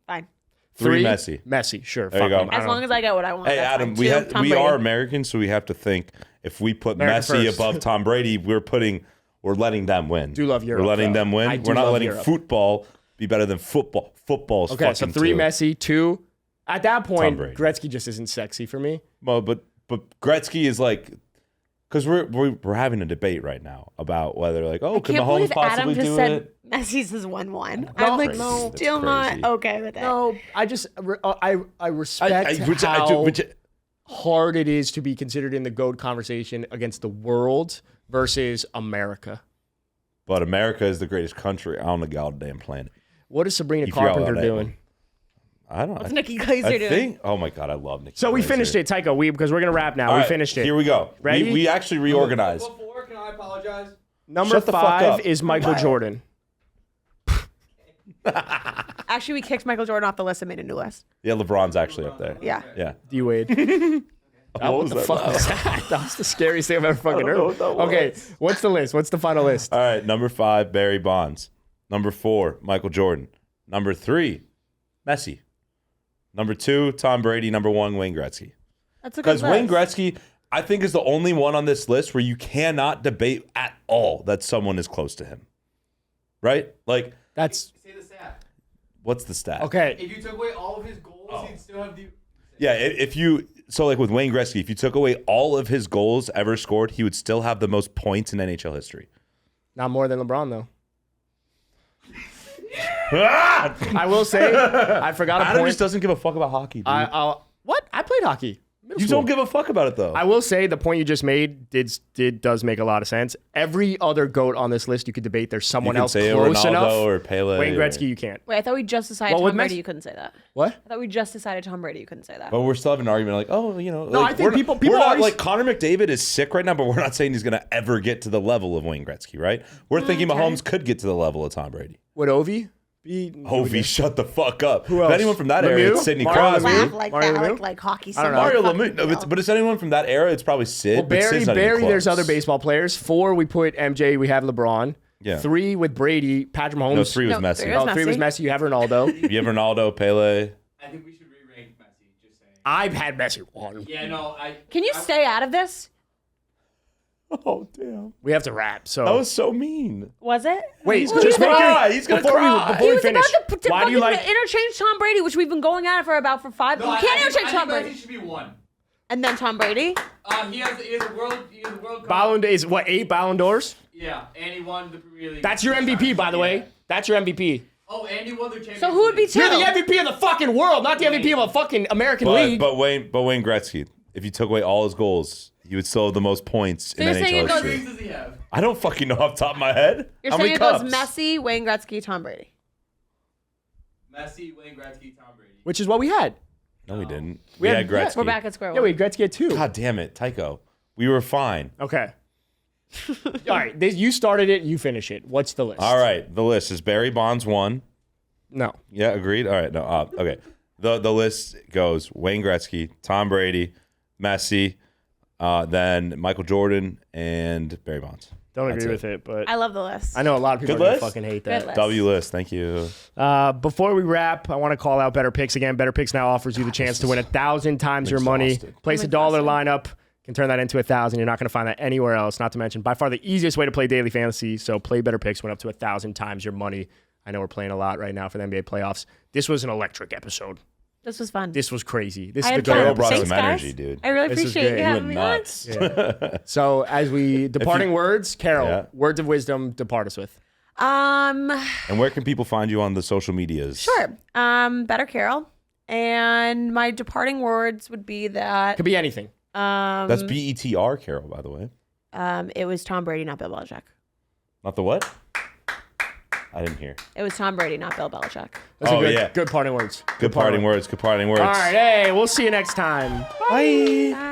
Fine. 3 3 Messi. Messi. Sure. There fuck you go. him. I As don't long know. as I get what I want. Hey, that's Adam, fine. 2, Tom we Brady. are Americans, so we have to think if we put America Messi first. above Tom Brady, we're letting them win. Do love Europe, We're letting though. them win. I do We're not love letting Europe. football be better than football. Football's Okay, so fucking 3 2. Messi, 2. At that point, Brady. Gretzky just isn't sexy for me. Well, but Gretzky is like, because we're having a debate right now about whether like, oh, I could can't Mahomes believe possibly Adam just do said it? Messi's is 1-1. No, I'm like, no. still That's not crazy. okay with it. No, I just I respect how hard it is to be considered in the GOAT conversation against the world versus America. But America is the greatest country on the goddamn planet. What is Sabrina You forgot about Carpenter that doing? one. I don't know. What's Nikki Glaser I doing? think. Oh my god, I love Nikki. So we Glaser. finished it, Tycho. Because we're gonna wrap now. All We right, finished it. Here we go. Ready? We actually reorganized. Before, can I apologize? Number Shut the fuck 5 up. is Michael Jordan. Actually, we kicked Michael Jordan off the list and made a new list. Yeah, LeBron's actually up there. Yeah. Yeah. D Wade. What the fuck was that? That was the scariest thing I've ever fucking heard. know what that Okay, what's the list? What's the final list? All right. Number 5, Barry Bonds. Number 4, Michael Jordan. Number 3, Messi. Number 2, Tom Brady. Number 1, Wayne Gretzky. That's a good Because list. Wayne Gretzky, I think, is the only one on this list where you cannot debate at all that someone is close to him. Right? Like, That's Say the stat. what's the stat? okay. If you took away all of his goals, he'd still have the. Yeah, if you so like with Wayne Gretzky, if you took away all of his goals ever scored, he would still have the most points in NHL history. Not more than LeBron though. Ah! I will say, I forgot a Adam point. just doesn't give a fuck about hockey, dude. What? I played hockey. Middle You school. don't give a fuck about it though. I will say the point you just made does make a lot of sense. Every other GOAT on this list, you could debate there's you someone can else say close Ronaldo enough. or Pele. Wayne or- Gretzky, you can't. Wait, I thought we just decided Well, with Tom Brady. Messi- You couldn't say that. What? I thought we just decided Tom Brady. You couldn't say that. But we're still having an argument like, oh, you know. No, like, I think we're people we're not, always- like Connor McDavid is sick right now, but we're not saying he's gonna ever get to the level of Wayne Gretzky, right? We're thinking okay. Mahomes could get to the level of Tom Brady. Would Ovi be? Ovi, shut the fuck up. Who If else? anyone from that Lemieux? era, it's Sidney Mario Crosby. Lemieux? Laugh like Mario that, Lemieux? like hockey. I don't know. Mario Fucking Lemieux, no, hell. but it's anyone from that era, it's probably Sid. Well, but Sid's not even Barry. There's close. other baseball players. 4, we put MJ. We have LeBron. Yeah. 3 with Brady, Patrick Mahomes. No, 3 was No, Messi. 3 was 3 was Messi. Messi. You have Ronaldo. You have Ronaldo, Pele. I think we should re-rank Messi. Just saying. I've had Messi 1. Yeah, no, Can you stay out of this? Oh, damn. We have to wrap. So That was so mean. Was it? wait, Well, just he's make cry. your, He's gonna before cry. we He was finish. about to Why do you fucking like? interchange Tom Brady, which we've been going at it for about 5. No, You can't interchange Tom I think Brady. Messi should be 1. And then Tom Brady. He has a World Cup. Ballon is what 8 Ballon d'Ors? Yeah, and he won the Premier League. That's your MVP, by the way. Yeah. That's your MVP. Oh, and he won the Champions So who would be League. 2? You're the MVP of the fucking world, not the MVP of a fucking American league. But Wayne Gretzky, if you took away all his goals, he would still have the most points in you're saying it NHL goes- How many history. rings does he have? I don't fucking know off the top of my head. You're How saying many it goes cups? Messi, Wayne Gretzky, Tom Brady. Messi, Wayne Gretzky, Tom Brady. Which is what we had. No, we didn't. We We had- had Gretzky. We're back at square Yeah, one. we had Gretzky at 2. God damn it, Tycho. We were fine. Okay. All right, you started it. You finish it. What's the list? All right, the list is Barry Bonds 1. No. Yeah, agreed. All right, no, okay. The list goes Wayne Gretzky, Tom Brady, Messi, then Michael Jordan, and Barry Bonds. Don't That's agree it. with it, but I love the list. I know a lot of people Good are gonna list? fucking hate Good that. list. W list, thank you. Before we wrap, I want to call out Better Picks again. Better Picks now offers you the chance to win 1,000 times your money. exhausted. Place a I'm dollar exhausted. lineup, can turn that into 1,000. You're not going to find that anywhere else. Not to mention, by far the easiest way to play daily fantasy. So play Better Picks, win up to 1,000 times your money. I know we're playing a lot right now for the NBA playoffs. This was an electric episode. This was fun. This was crazy. This I is had the fun. good Girl brought Thanks, some guys. energy, dude. I really This was appreciate great. you You having me on. Nuts. So as we departing words, Carol, Yeah. words of wisdom, depart us with. And where can people find you on the social medias? Sure. Better Carol. And my departing words would be that Could be anything. That's BETR, Carol, by the way. it was Tom Brady, not Bill Belichick. Not the what? I didn't hear. It was Tom Brady, not Bill Belichick. Those Oh, are good, yeah. good parting words. Good parting words. Good parting words. All right, hey, we'll see you next time. Bye. Bye.